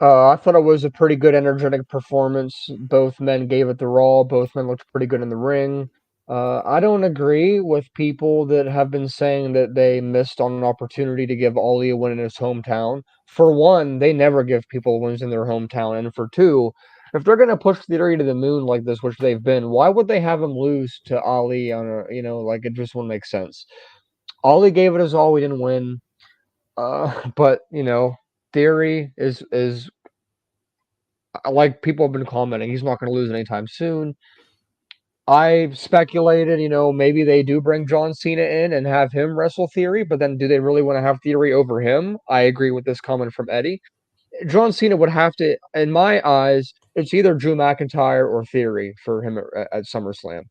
I thought it was a pretty good, energetic performance. Both men gave it their all. Both men looked pretty good in the ring. I don't agree with people that have been saying that they missed on an opportunity to give Ali a win in his hometown. For one, they never give people wins in their hometown. And for two, if they're going to push Theory to the moon like this, which they've been, why would they have him lose to Ali on like, it just wouldn't make sense. Ali gave it his all. We didn't win. But, Theory is like people have been commenting, he's not going to lose anytime soon. I've speculated, maybe they do bring John Cena in and have him wrestle Theory, but then do they really want to have Theory over him? I agree with this comment from Eddie. John Cena would have to, in my eyes, it's either Drew McIntyre or Theory for him at SummerSlam.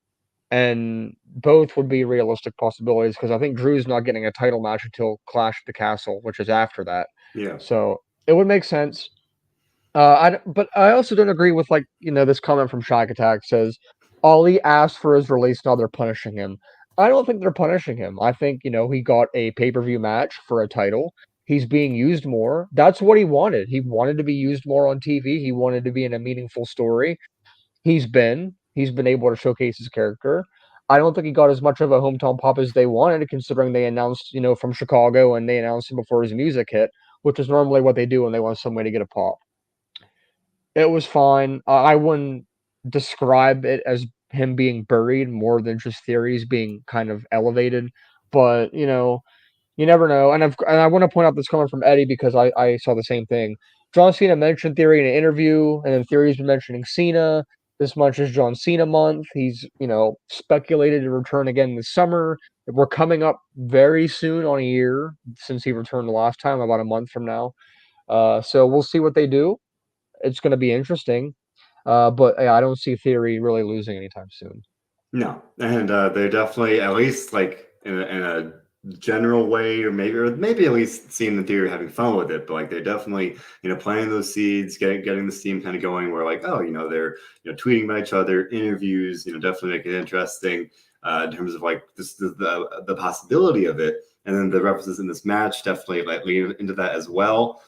And both would be realistic possibilities, because I think Drew's not getting a title match until Clash at the Castle, which is after that. Yeah. So it would make sense. But I also don't agree with, like, this comment from Shock Attack says Ali asked for his release, now they're punishing him. I don't think they're punishing him. I think, he got a pay-per-view match for a title. He's being used more. That's what he wanted. He wanted to be used more on TV. He wanted to be in a meaningful story. He's been able to showcase his character. I don't think he got as much of a hometown pop as they wanted, considering they announced, from Chicago, and they announced him before his music hit, which is normally what they do when they want somebody to get a pop. It was fine. I wouldn't describe it as him being buried, more than just Theories being kind of elevated. But, you never know. And I want to point out this comment from Eddie, because I saw the same thing. John Cena mentioned Theory in an interview, and then Theory's been mentioning Cena. This month is John Cena month. He's, speculated to return again this summer. We're coming up very soon on a year since he returned the last time, about a month from now. So we'll see what they do. It's going to be interesting. But yeah, I don't see Theory really losing anytime soon. No, and they're definitely, at least like in a general way, or maybe at least seeing the theory having fun with it. But like they're definitely planting those seeds, getting the steam kind of going. Where like they're tweeting about each other, interviews, definitely make it interesting in terms of like this the possibility of it, and then the references in this match definitely like lead into that as well.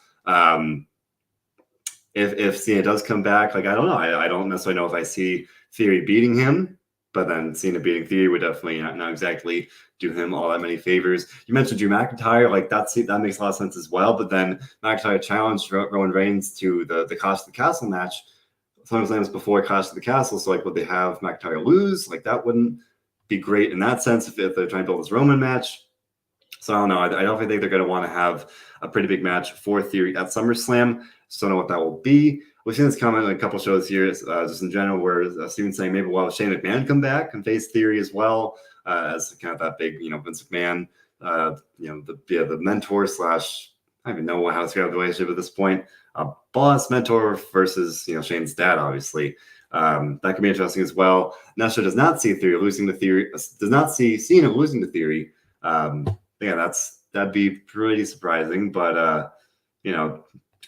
If Cena does come back, like I don't know, I don't necessarily know if I see Theory beating him, but then Cena beating Theory would definitely not exactly do him all that many favors. You mentioned Drew McIntyre, like that makes a lot of sense as well. But then McIntyre challenged Roman Reigns to the Clash of the Castle match. SummerSlam was before Clash of the Castle, so like would they have McIntyre lose? Like that wouldn't be great in that sense if they're trying to build this Roman match. So I don't know. I definitely think they're going to want to have a pretty big match for Theory at SummerSlam. Just don't know what that will be. We've seen this comment in a couple shows here, just in general, where Steven's saying maybe we'll have Shane McMahon come back and face Theory as well, as kind of that big, Vince McMahon, the mentor slash, I don't even know how to describe the relationship at this point, boss mentor versus Shane's dad, obviously. That could be interesting as well. Nestor does not see Theory losing to Theory, does not see Cena losing to Theory. That'd be pretty surprising, but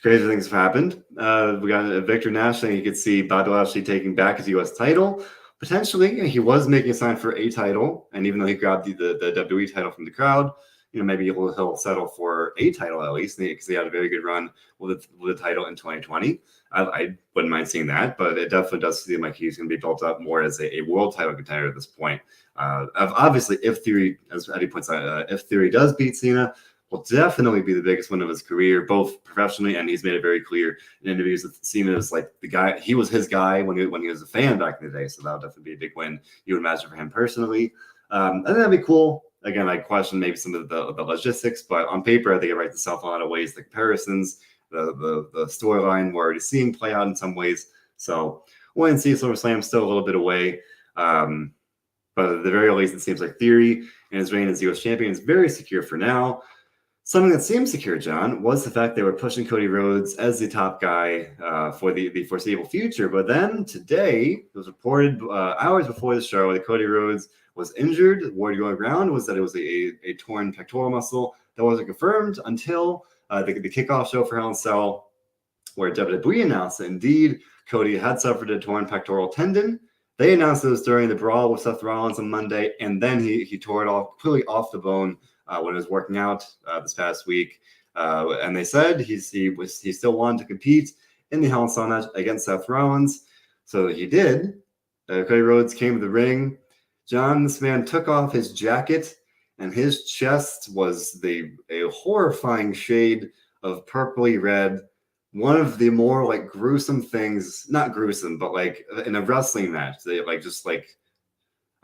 crazy things have happened. We got Victor Nash saying he could see Bobby Lashley taking back his U.S. title. Potentially, he was making a sign for a title, and even though he grabbed the WWE title from the crowd, maybe he'll settle for a title at least, because he had a very good run with the title in 2020. I wouldn't mind seeing that, but it definitely does seem like he's going to be built up more as a world title contender at this point. Obviously, if Theory, as Eddie points out, if Theory does beat Cena, will definitely be the biggest win of his career, both professionally, and he's made it very clear in interviews that Cena is like the guy. He was his guy when he was a fan back in the day, so that would definitely be a big win, you would imagine, for him personally. And that'd be cool. Again, I question maybe some of the logistics, but on paper, I think it writes itself in a lot of ways. The comparisons, the storyline we're already seeing play out in some ways. So we'll see. SummerSlam still a little bit away. But at the very least, it seems like Theory and his reign as U.S. champion is very secure for now. Something that seemed secure, John, was the fact they were pushing Cody Rhodes as the top guy for the foreseeable future. But then today, it was reported hours before the show that Cody Rhodes was injured. The word going around was that it was a torn pectoral muscle. That wasn't confirmed until the kickoff show for Hell in a Cell, where WWE announced that indeed Cody had suffered a torn pectoral tendon. They announced this during the brawl with Seth Rollins on Monday, and then he tore it off completely off the bone when he was working out this past week. And they said he still wanted to compete in the Hell in a Cell match against Seth Rollins. So he did. Cody Rhodes came to the ring. John, this man took off his jacket, and his chest was a horrifying shade of purpley red. One of the more like gruesome things, not gruesome, but like in a wrestling match, they I don't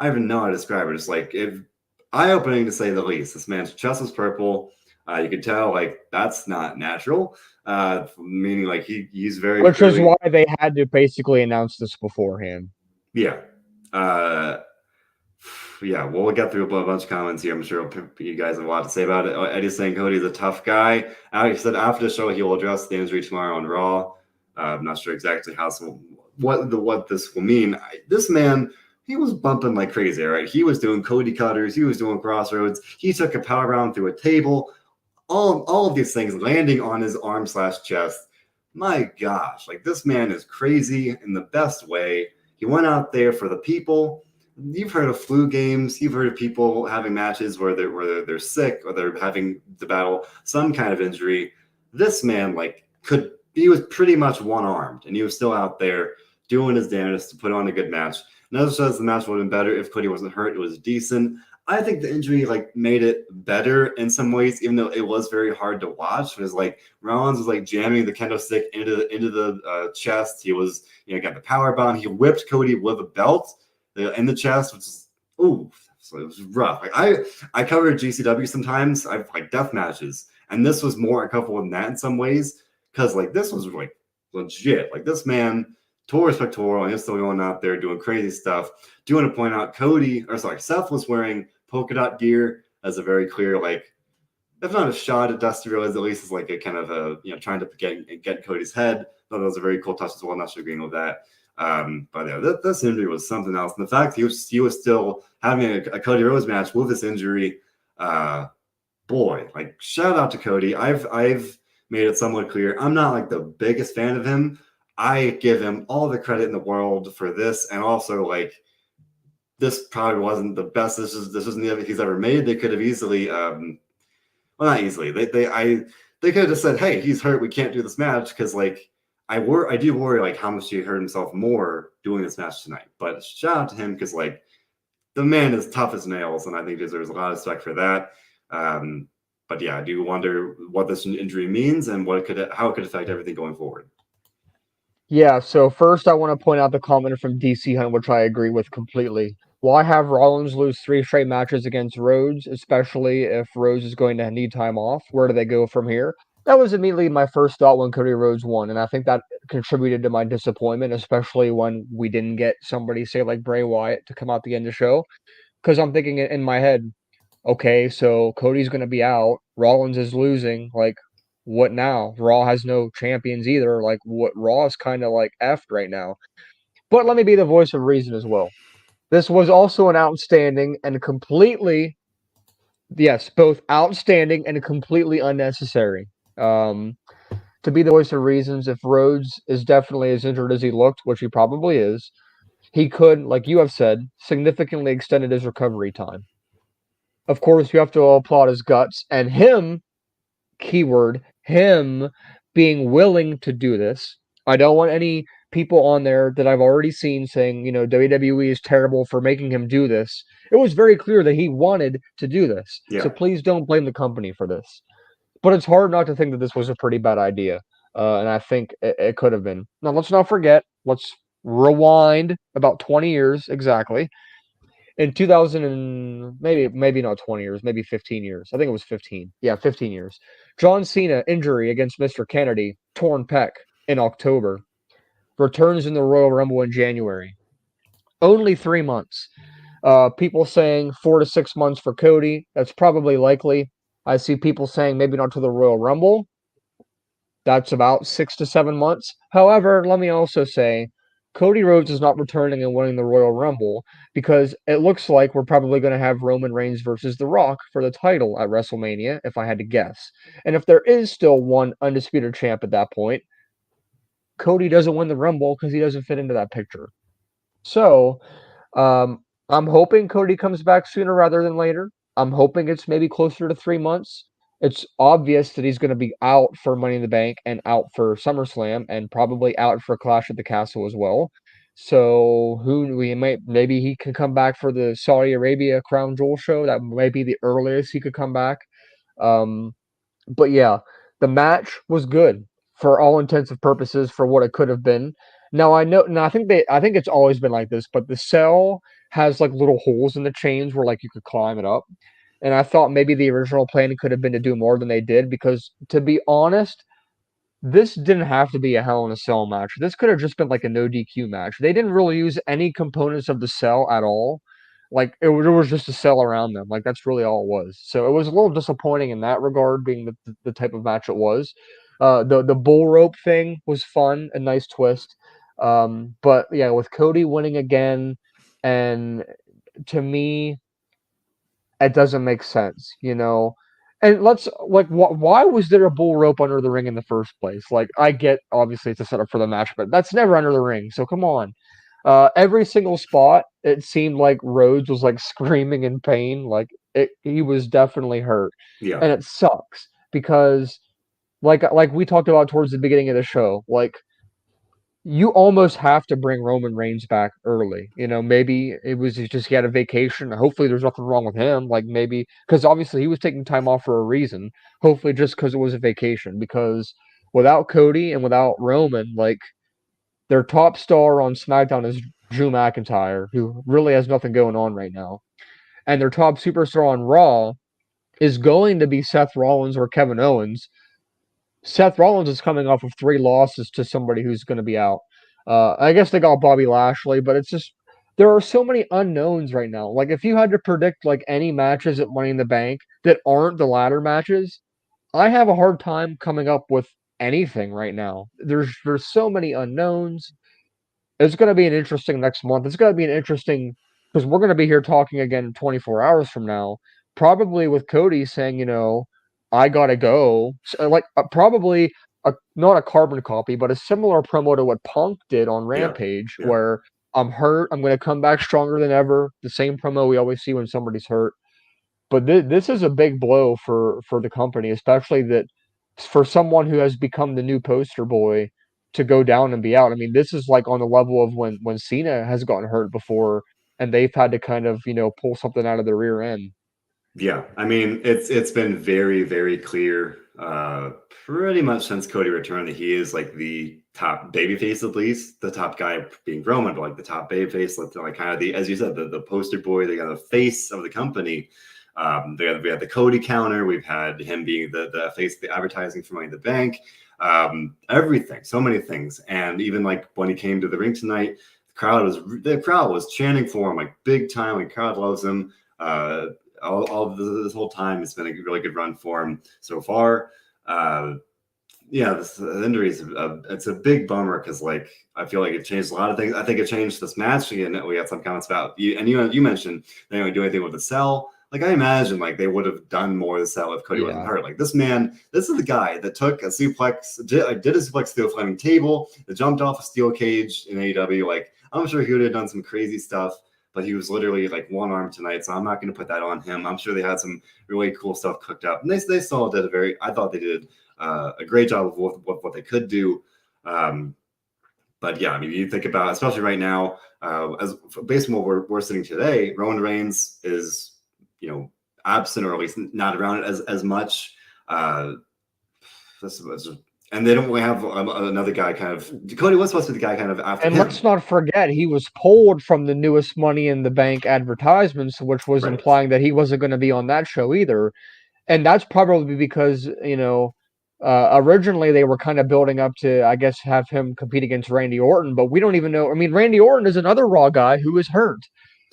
even know how to describe it. It's like eye-opening to say the least. This man's chest was purple. You could tell like that's not natural. Meaning like he's very, which is why they had to basically announce this beforehand. Yeah. Yeah, we'll get through a bunch of comments here. I'm sure you guys have a lot to say about it. Eddie's saying Cody's a tough guy. Alex said after the show he will address the injury tomorrow on Raw. I'm not sure exactly what this will mean. This man, he was bumping like crazy, right? He was doing Cody cutters. He was doing crossroads. He took a power round through a table. All of these things landing on his arm/chest. My gosh, like this man is crazy in the best way. He went out there for the people. You've heard of flu games. You've heard of people having matches where they're sick or they're having to battle some kind of injury. This man he was pretty much one-armed, and he was still out there doing his damnedest to put on a good match. Another says the match would have been better if Cody wasn't hurt. It was decent. I think the injury made it better in some ways, even though it was very hard to watch. It was like Rollins was jamming the kendo stick into the chest. He was got the power bomb. He whipped Cody with a belt in the chest, which is so it was rough. I cover GCW sometimes. I've death matches, and this was more uncomfortable than that in some ways because this was legit. This man tore his pectoral and he's still going out there doing crazy stuff. Do want to point out Seth was wearing polka dot gear as a very clear if not a shot at Dusty Rhodes, at least it's a kind of a trying to get Cody's head. That was a very cool touch as well. I'm not sure agreeing with that. But yeah, this injury was something else. And the fact he was still having a Cody Rhodes match with this injury, boy, like shout out to Cody. I've made it somewhat clear I'm not like the biggest fan of him. I give him all the credit in the world for this, and also like this probably wasn't the best. This isn't the other he's ever made. They could have easily, well, not easily. They could have just said, "Hey, he's hurt. We can't do this match," because like I do worry like how much he hurt himself more doing this match tonight. But shout out to him because like the man is tough as nails, and I think deserves a lot of respect for that. But yeah, I do wonder what this injury means and how it could affect everything going forward. Yeah, so first I want to point out the comment from DC Hunt, which I agree with completely. Why have Rollins lose 3 straight matches against Rhodes, especially if Rhodes is going to need time off? Where do they go from here? That was immediately my first thought when Cody Rhodes won, and I think that contributed to my disappointment, especially when we didn't get somebody, say, like Bray Wyatt, to come out the end of the show. Because I'm thinking in my head, okay, so Cody's going to be out, Rollins is losing, like, what now? Raw has no champions either. Like, what Raw is kind of like effed right now. But let me be the voice of reason as well. This was also an outstanding and completely, yes, both outstanding and completely unnecessary. Um, to be the voice of reasons, if Rhodes is definitely as injured as he looked, which he probably is, he could, like you have said, significantly extended his recovery time. Of course, you have to applaud his guts and him, keyword, him being willing to do this. I don't want any people on there that I've already seen saying, WWE is terrible for making him do this. It was very clear that he wanted to do this. So Yeah, please don't blame the company for this. But it's hard not to think that this was a pretty bad idea. And I think it could have been. Now, let's not forget, let's rewind about 20 years exactly. In 2000 and maybe not 20 years, maybe 15 years. I think it was 15. Yeah, 15 years. John Cena injury against Mr. Kennedy, torn pec in October. Returns in the Royal Rumble in January. Only 3 months. People saying 4 to 6 months for Cody. That's probably likely. I see people saying maybe not to the Royal Rumble. That's about 6 to 7 months. However, let me also say Cody Rhodes is not returning and winning the Royal Rumble because it looks like we're probably going to have Roman Reigns versus The Rock for the title at WrestleMania, if I had to guess. And if there is still one undisputed champ at that point, Cody doesn't win the Rumble because he doesn't fit into that picture. So, I'm hoping Cody comes back sooner rather than later. I'm hoping it's maybe closer to 3 months. It's obvious that he's going to be out for Money in the Bank and out for SummerSlam and probably out for Clash at the Castle as well. So maybe he can come back for the Saudi Arabia Crown Jewel show. That might be the earliest he could come back. Um, but yeah, the match was good for all intents and purposes for what it could have been. Now I know, now I think it's always been like this, but the cell has like little holes in the chains where like you could climb it up. And I thought maybe the original plan could have been to do more than they did because to be honest, this didn't have to be a Hell in a Cell match. This could have just been like a no DQ match. They didn't really use any components of the cell at all. Like it was just a cell around them. Like that's really all it was. So it was a little disappointing in that regard, being the type of match it was. The bull rope thing was fun, a nice twist. But yeah, with Cody winning again, and to me, it doesn't make sense. And let's like, why was there a bull rope under the ring in the first place? Like, I get obviously it's a setup for the match, but that's never under the ring. So come on. Every single spot, it seemed like Rhodes was like screaming in pain. He was definitely hurt, yeah, and it sucks because, like we talked about towards the beginning of the show, like you almost have to bring Roman Reigns back early. Maybe it was just he had a vacation. Hopefully, there's nothing wrong with him. Like maybe because obviously he was taking time off for a reason. Hopefully, just because it was a vacation. Because without Cody and without Roman, like their top star on SmackDown is Drew McIntyre, who really has nothing going on right now, and their top superstar on Raw is going to be Seth Rollins or Kevin Owens. Seth Rollins is coming off of 3 losses to somebody who's going to be out. I guess they got Bobby Lashley, but it's just there are so many unknowns right now. Like if you had to predict like any matches at Money in the Bank that aren't the ladder matches, I have a hard time coming up with anything right now. There's so many unknowns. It's going to be an interesting next month. It's going to be an interesting because we're going to be here talking again 24 hours from now. probably with Cody saying, I gotta go. Like probably not a carbon copy, but a similar promo to what Punk did on Yeah. Rampage, Yeah. where I'm hurt, I'm gonna come back stronger than ever. The same promo we always see when somebody's hurt. But this is a big blow for the company, especially that for someone who has become the new poster boy to go down and be out. I mean, this is like on the level of when Cena has gotten hurt before, and they've had to kind of pull something out of the rear end. Yeah, I mean it's been very very clear, pretty much since Cody returned that he is like the top babyface, at least the top guy being Roman, but like the top babyface, like kind of the, as you said, the poster boy, the face of the company. We had the Cody counter. We've had him being the face of the advertising for Money in the Bank. Everything, so many things, and even like when he came to the ring tonight, the crowd was chanting for him like big time. Like crowd loves him. This whole time, it's been a really good run for him so far. Yeah, the injuries, it's a big bummer because like I feel like it changed a lot of things. I think it changed this match. And we had some comments about you, and you mentioned they don't do anything with the cell. Like I imagine like they would have done more of the cell if Cody wasn't hurt. Like this is the guy that took a suplex, did a suplex through a flaming table, that jumped off a steel cage in AEW. Like I'm sure he would have done some crazy stuff, but he was literally like one arm tonight, so I'm not going to put that on him. I'm sure they had some really cool stuff cooked up, and they still did I thought they did a great job of what they could do. But yeah, I mean, you think about, especially right now, as based on what we're sitting today, Roman Reigns is, absent, or at least not around it as much. And they don't really have another guy kind of. Cody was supposed to be the guy kind of after And him. let's not forget, he was pulled from the newest Money in the Bank advertisements, which was Right. implying that he wasn't going to be on that show either. And that's probably because, originally they were kind of building up to, I guess, have him compete against Randy Orton, but we don't even know. I mean, Randy Orton is another Raw guy who is hurt.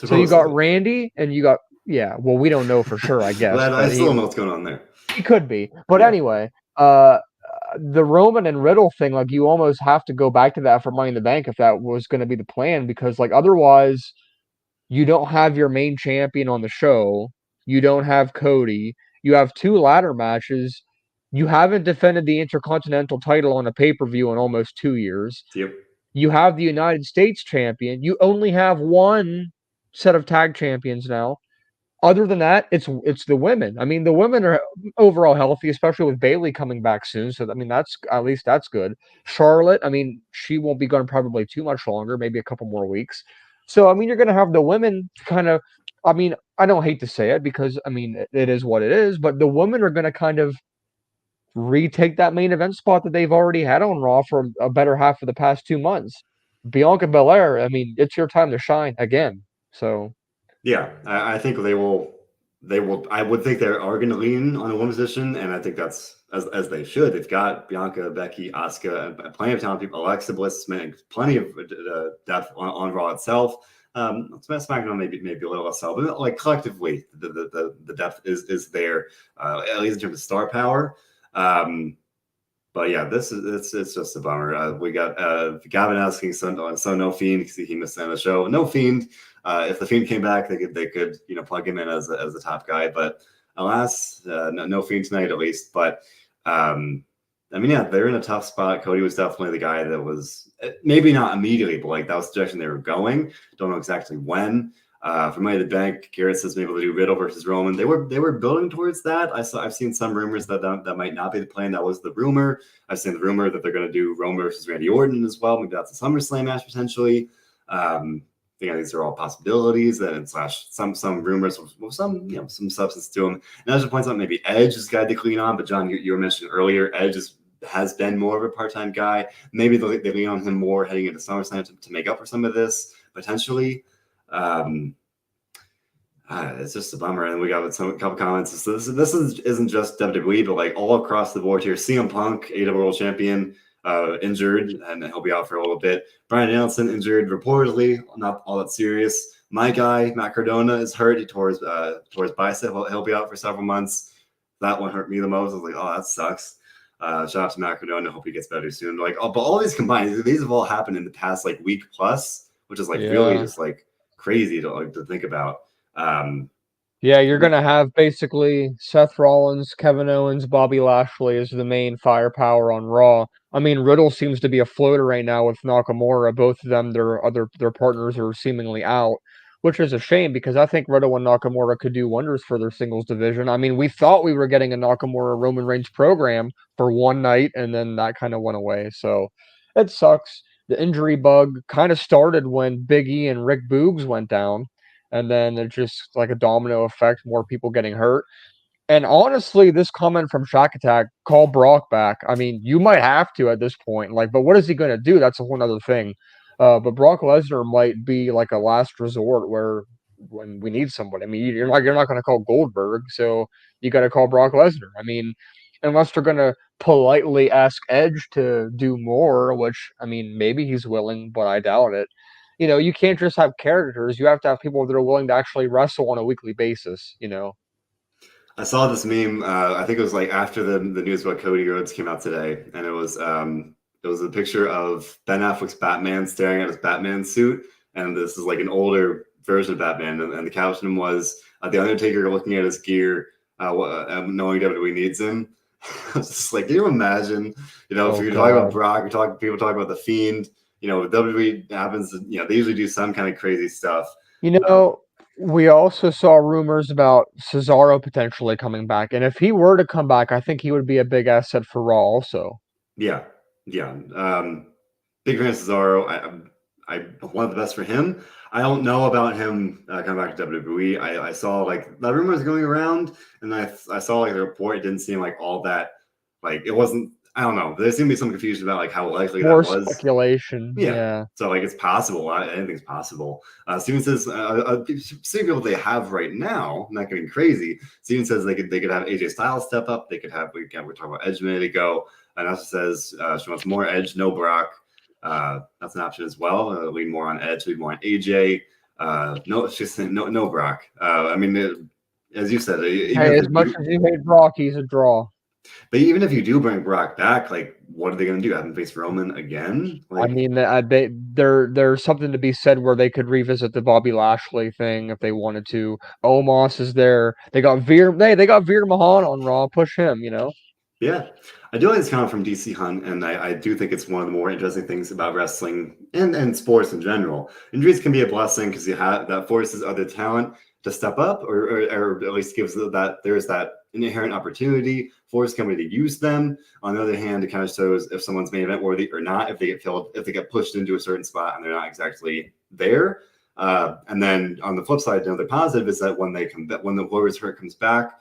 So you got Supposedly. Randy and you got, yeah, well, we don't know for sure, I guess, But I but still don't know what's going on there. he could be. But Yeah. anyway, the Roman and Riddle thing, like you almost have to go back to that for Money in the Bank if that was going to be the plan, because like otherwise you don't have your main champion on the show. You don't have Cody. You have two ladder matches. You haven't defended the Intercontinental title on a pay-per-view in almost 2 years. Yep. You have the United States champion. You only have one set of tag champions now. Other than that, it's the women. I mean, the women are overall healthy, especially with Bayley coming back soon. So I mean, that's at least that's good. Charlotte, I mean, she won't be gone probably too much longer, maybe a couple more weeks. So I mean, you're going to have the women kind of. I mean, I don't hate to say it because I mean it is what it is, but the women are going to kind of retake that main event spot that they've already had on Raw for a better half of the past 2 months. Bianca Belair, I mean, it's your time to shine again. So Yeah, I think they will. They will. I would think they are going to lean on a women's position, and I think that's as they should. They've got Bianca, Becky, Asuka, and plenty of talented people. Alexa Bliss, plenty of depth on Raw itself. SmackDown maybe a little less so, but like collectively, the depth is there, at least in terms of star power. But yeah, it's just a bummer. We got Gavin asking, so no Fiend because he missed out on the show. No Fiend. If the Fiend came back, they could plug him in as the top guy. But alas, no Fiend tonight at least. But I mean, yeah, they're in a tough spot. Cody was definitely the guy that was maybe not immediately, but like that was the direction they were going. Don't know exactly when. For Money in the Bank, Garrett says maybe they'll do Riddle versus Roman. They were building towards that. I've seen some rumors that might not be the plan. That was the rumor. I've seen the rumor that they're going to do Roman versus Randy Orton as well. Maybe that's a SummerSlam match potentially. These are all possibilities. And slash some rumors with some substance to them. And I just point out maybe Edge is the guy to clean on. But John, you were mentioning earlier, Edge has been more of a part-time guy. Maybe they lean on him more heading into SummerSlam to make up for some of this potentially. It's just a bummer, and we got a couple comments. So this isn't just WWE, but like all across the board here. CM Punk, AEW World Champion, injured, and he'll be out for a little bit. Bryan Danielson injured, reportedly, not all that serious. My guy Matt Cardona is hurt. He tore his bicep. He'll be out for several months. That one hurt me the most. I was like, oh, that sucks. Shout out to Matt Cardona. Hope he gets better soon. But all these combined, these have all happened in the past like week plus, which is really just like crazy to think about. Yeah, you're gonna have basically Seth Rollins, Kevin Owens, Bobby Lashley as the main firepower on Raw. I mean, Riddle seems to be a floater right now with Nakamura. Both of them, their partners are seemingly out, which is a shame because I think Riddle and Nakamura could do wonders for their singles division. I mean, we thought we were getting a Nakamura Roman Reigns program for one night, and then that kind of went away. So it sucks. The injury bug kind of started when Big E and Rick Boogs went down, and then it just like a domino effect, more people getting hurt. And honestly, this comment from Shack Attack, call Brock back. I mean, you might have to at this point. Like, but what is he going to do? That's a whole other thing. But Brock Lesnar might be like a last resort where when we need somebody. I mean, you're not going to call Goldberg, so you got to call Brock Lesnar. I mean, unless they're going to politely ask Edge to do more, which I mean, maybe he's willing, but I doubt it. You can't just have characters. You have to have people that are willing to actually wrestle on a weekly basis. I saw this meme. I think it was like after the news about Cody Rhodes came out today, and it was a picture of Ben Affleck's Batman staring at his Batman suit, and this is like an older version of Batman, and the caption was the Undertaker looking at his gear, knowing WWE needs him. I was just like, can you imagine? If Oh you're talking about God. Brock, people talk about the Fiend. WWE happens. They usually do some kind of crazy stuff. You Um, know, we also saw rumors about Cesaro potentially coming back, and if he were to come back, I think he would be a big asset for Raw also. yeah, yeah. Big fan of Cesaro. I want the best for him. I don't know about him coming back to WWE. I saw like the rumors going around, and I saw like the report. It didn't seem like all that. Like it wasn't. I don't know. There seemed to be some confusion about like how likely that More was. speculation, Yeah. yeah. So like it's possible. Anything's possible. Steven says seeing people they have right now. I'm not getting crazy. Steven says they could have AJ Styles step up. They could have we're talking about Edge a minute ago. And also says she wants more Edge, no Brock. That's an option as well. Lean more on Edge, lean more on AJ. No, she's saying no Brock. I mean, as you said, even Hey, if as they much do, as you hate Brock, he's a draw. but even if you do bring Brock back, like, what are they going to do? Have him face Roman again? I Like, mean, there's something to be said where they could revisit the Bobby Lashley thing if they wanted to. Omos is there. They got Veer Mahan on Raw. Push him. yeah, I do like this comment from DC Hunt, and I do think it's one of the more interesting things about wrestling and sports in general. Injuries can be a blessing because you have that forces other talent to step up, or at least gives that there's that inherent opportunity for somebody to use them. On the other hand, it kind of shows if someone's main event worthy or not, if they get filled, if they get pushed into a certain spot and they're not exactly there. And then on the flip side, another positive is that when the Warriors hurt comes back,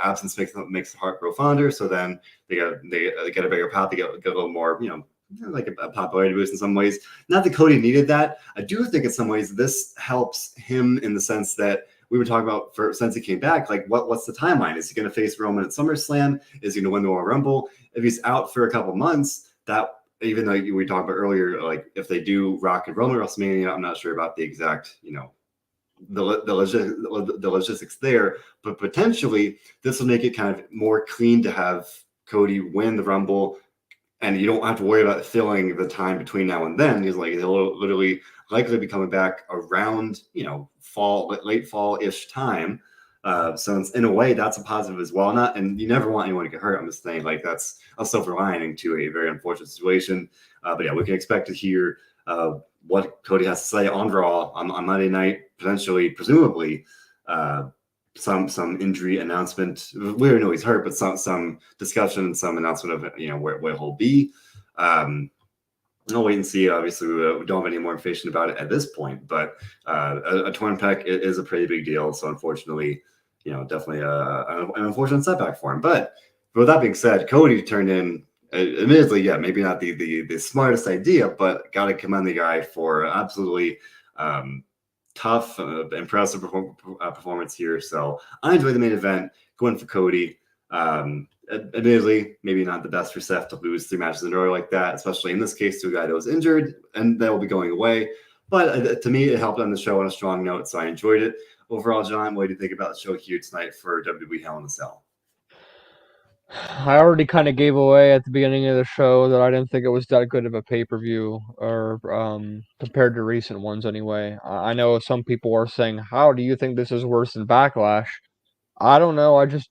absence makes the heart grow fonder. So then they get a bigger pop. They get a little more, like a popularity boost in some ways. Not that Cody needed that. I do think in some ways this helps him in the sense that we were talking about since he came back. Like, what's the timeline? Is he going to face Roman at SummerSlam? Is he going to win the Royal Rumble? If he's out for a couple months, that even though we talked about earlier, like if they do Rock and Roman WrestleMania, I'm not sure about the exact, the logistics there, but potentially this will make it kind of more clean to have Cody win the Rumble, and you don't have to worry about filling the time between now and then. He's like he'll literally likely be coming back around fall, late fall-ish time. So in a way, that's a positive as well. Not, and you never want anyone to get hurt. I'm just saying, like that's a silver lining to a very unfortunate situation. But yeah, we can expect to hear what Cody has to say on Raw on Monday night, potentially, presumably, some injury announcement. We don't know he's hurt, but some discussion, some announcement of where he'll be. I'll wait and see. Obviously, we don't have any more information about it at this point, but a torn pec is a pretty big deal. So unfortunately, definitely an unfortunate setback for him. But with that being said, Cody turned in. Admittedly, yeah, maybe not the smartest idea, but got to commend the guy for absolutely tough, impressive performance here. So I enjoyed the main event. Going for Cody. Admittedly, maybe not the best for Seth to lose 3 matches in a row like that, especially in this case to a guy that was injured and that will be going away. But to me, it helped on the show on a strong note, so I enjoyed it. Overall, John, what do you think about the show here tonight for WWE Hell in a Cell? I already kind of gave away at the beginning of the show that I didn't think it was that good of a pay-per-view, or compared to recent ones anyway. I know some people are saying, "How do you think this is worse than Backlash?" I don't know. I just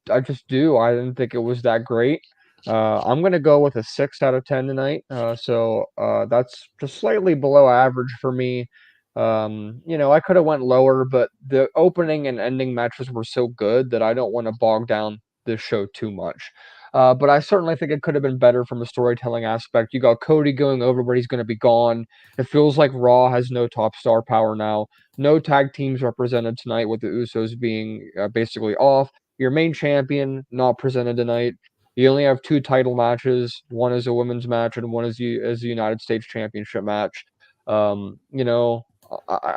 do. I didn't think it was that great. I'm gonna go with a 6 out of 10 tonight. That's just slightly below average for me. I could have went lower, but the opening and ending matches were so good that I don't want to bog down this show too much. But I certainly think it could have been better from a storytelling aspect. You got Cody going over, but he's going to be gone. It feels like Raw has no top star power now. No tag teams represented tonight, with the Usos being basically off. Your main champion not presented tonight. You only have 2 title matches. One is a women's match, and one is the United States Championship match. You know,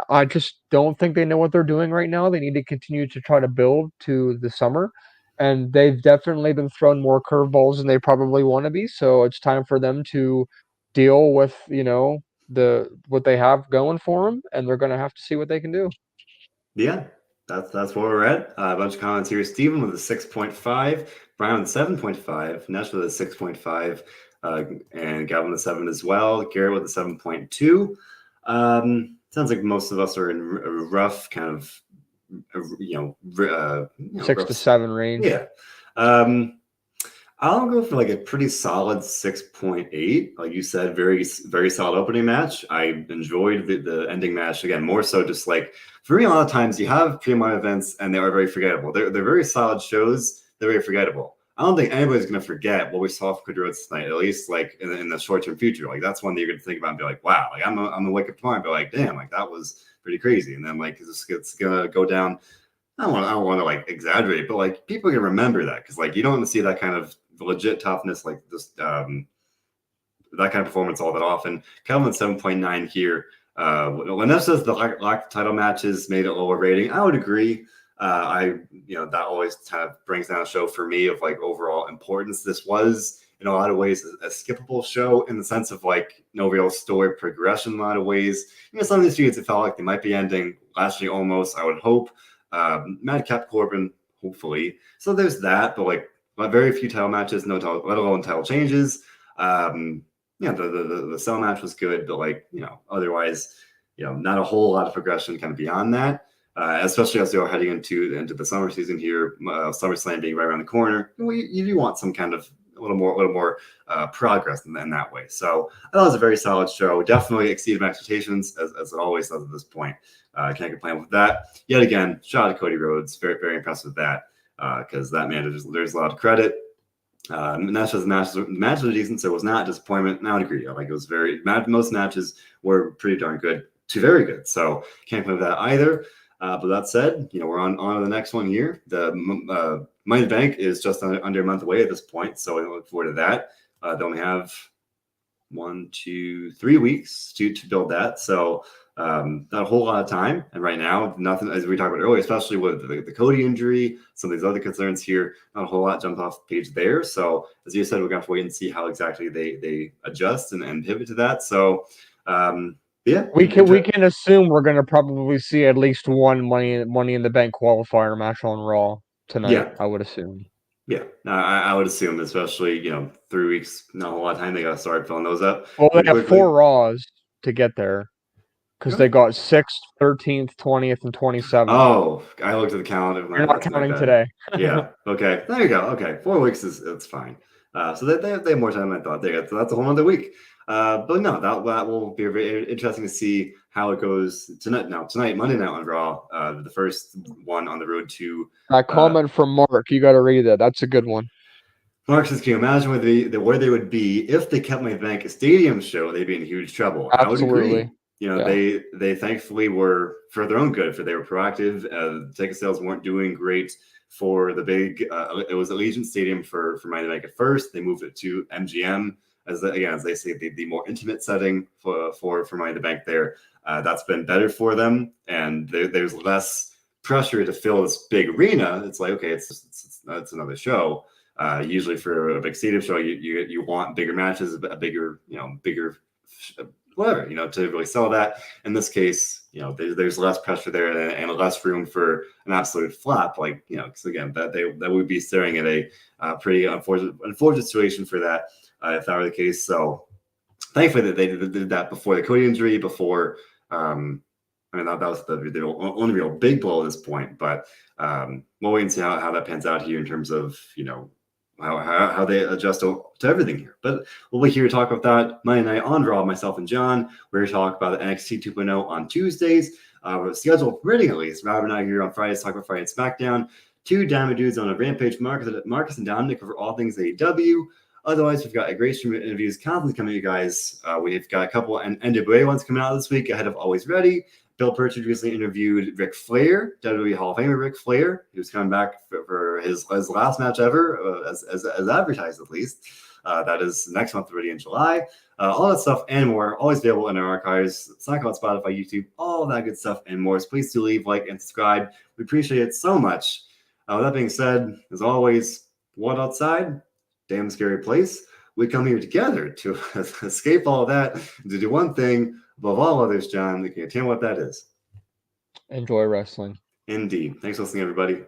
I just don't think they know what they're doing right now. They need to continue to try to build to the summer, and they've definitely been thrown more curveballs than they probably want to be. So it's time for them to deal with the what they have going for them, and they're going to have to see what they can do. Yeah, that's where we're at. A bunch of comments here. Steven with a 6.5, Brian with a 7.5, Nesh with a 6.5, and Gavin with a 7 as well. Garrett with a 7.2. Sounds like most of us are in a rough kind of, 6 rough, to 7 range. yeah. I'll go for like a pretty solid 6.8. Like you said, very, very solid opening match. I enjoyed the ending match again, more so just like for me, a lot of times you have pre-market events and they are very forgettable. They're very solid shows. They're very forgettable. I don't think anybody's going to forget what we saw for Cody Rhodes tonight, at least like in the short-term future. Like that's one that you're going to think about and be like, wow, like I'm gonna wake up tomorrow and be like, damn, like that was pretty crazy. And then like it's going to go down. I don't want to like exaggerate, but like people can remember that because like you don't want to see that kind of legit toughness, like this that kind of performance all that often. Kelvin 7.9 here. When that says the lack of title matches made it lower rating, I would agree. That always kind of brings down a show for me of like overall importance. This was in a lot of ways a skippable show in the sense of like no real story progression in a lot of ways. Some of these feuds it felt like they might be ending lastly almost, I would hope. Madcap Corbin, hopefully. So there's that, but like very few title matches, no title, let alone title changes. The cell match was good, but like otherwise, not a whole lot of progression kind of beyond that. Especially as they're heading into the summer season here, SummerSlam being right around the corner. You do want some kind of a little more progress in that way. So I thought it was a very solid show. Definitely exceeded my expectations as it always does at this point. I can't complain with that. Yet again, shout out to Cody Rhodes. Very, very impressed with that because that man, there's a lot of credit. Match was decent, so it was not a disappointment. Now I would agree. Like it was most matches were pretty darn good to very good. So can't complain with that either. But that said, we're on to the next one here. The Money in the Bank is just under a month away at this point, so I look forward to that. They only have 1, 2, 3 weeks to build that, so not a whole lot of time. And right now, nothing, as we talked about earlier, especially with the Cody injury, some of these other concerns here, not a whole lot jumped off the page there. So as you said, we're going to have to wait and see how exactly they adjust and pivot to that. So yeah, we can assume we're going to probably see at least one money in the Bank qualifier match on Raw tonight. Yeah. I would assume. Yeah, I would assume, especially 3 weeks, not a whole lot of time. They got to start filling those up. Well, they have 4 Raws to get there because they got 6th, 13th, 20th, and 27th. Oh, I looked at the calendar. You're not counting today. Yeah. Okay. There you go. Okay, 4 weeks it's fine. So they have more time than I thought. So that's a whole other week. But no, that will be very interesting to see how it goes tonight. Now tonight, Monday Night on Raw, the first one on the road to. That comment from Mark, you got to read that. That's a good one. Mark says, "Can you imagine where they would be if they kept Money in the Bank a stadium show? They'd be in huge trouble." Absolutely. I would agree. They thankfully were for their own good. For they were proactive. Ticket sales weren't doing great for the big. It was Allegiant Stadium for Money in the Bank at first. They moved it to MGM as they say the more intimate setting for Money in the Bank there. That's been better for them, and there's less pressure to fill this big arena. It's like okay, it's another show. Usually for a big stadium show, you want bigger matches, a bigger whatever, to really sell that. In this case, there's less pressure there and less room for an absolute flop. Because again, that would be staring at a pretty unfortunate situation for that if that were the case. So thankfully that they did that before the Cody injury, before. That was the only real big blow at this point. But we'll wait and see how that pans out here in terms of how they adjust to everything here. But we'll be here to talk about that Monday night on Raw, myself and John. We're here to talk about the NXT 2.0 on Tuesdays. Schedule permitting at least. Rob and I are here on Fridays to talk about Friday and SmackDown. 2 Diamond Dudes on a Rampage. Marcus and Dominic cover all things AEW. Otherwise, we've got a great stream of interviews constantly coming to you guys. We've got a couple NWA ones coming out this week ahead of Always Ready. Bill Pritchard recently interviewed Ric Flair, WWE Hall of Famer Ric Flair. He was coming back for his last match ever, as advertised at least. That is next month already in July. All that stuff and more, always available in our archives. SoundCloud, Spotify, YouTube, all that good stuff and more. So please do leave, like, and subscribe. We appreciate it so much. With that being said, as always, what outside? Damn scary place. We come here together to escape all of that, to do one thing above all others, John. Can you tell me what that is? Enjoy wrestling. Indeed. Thanks for listening, everybody.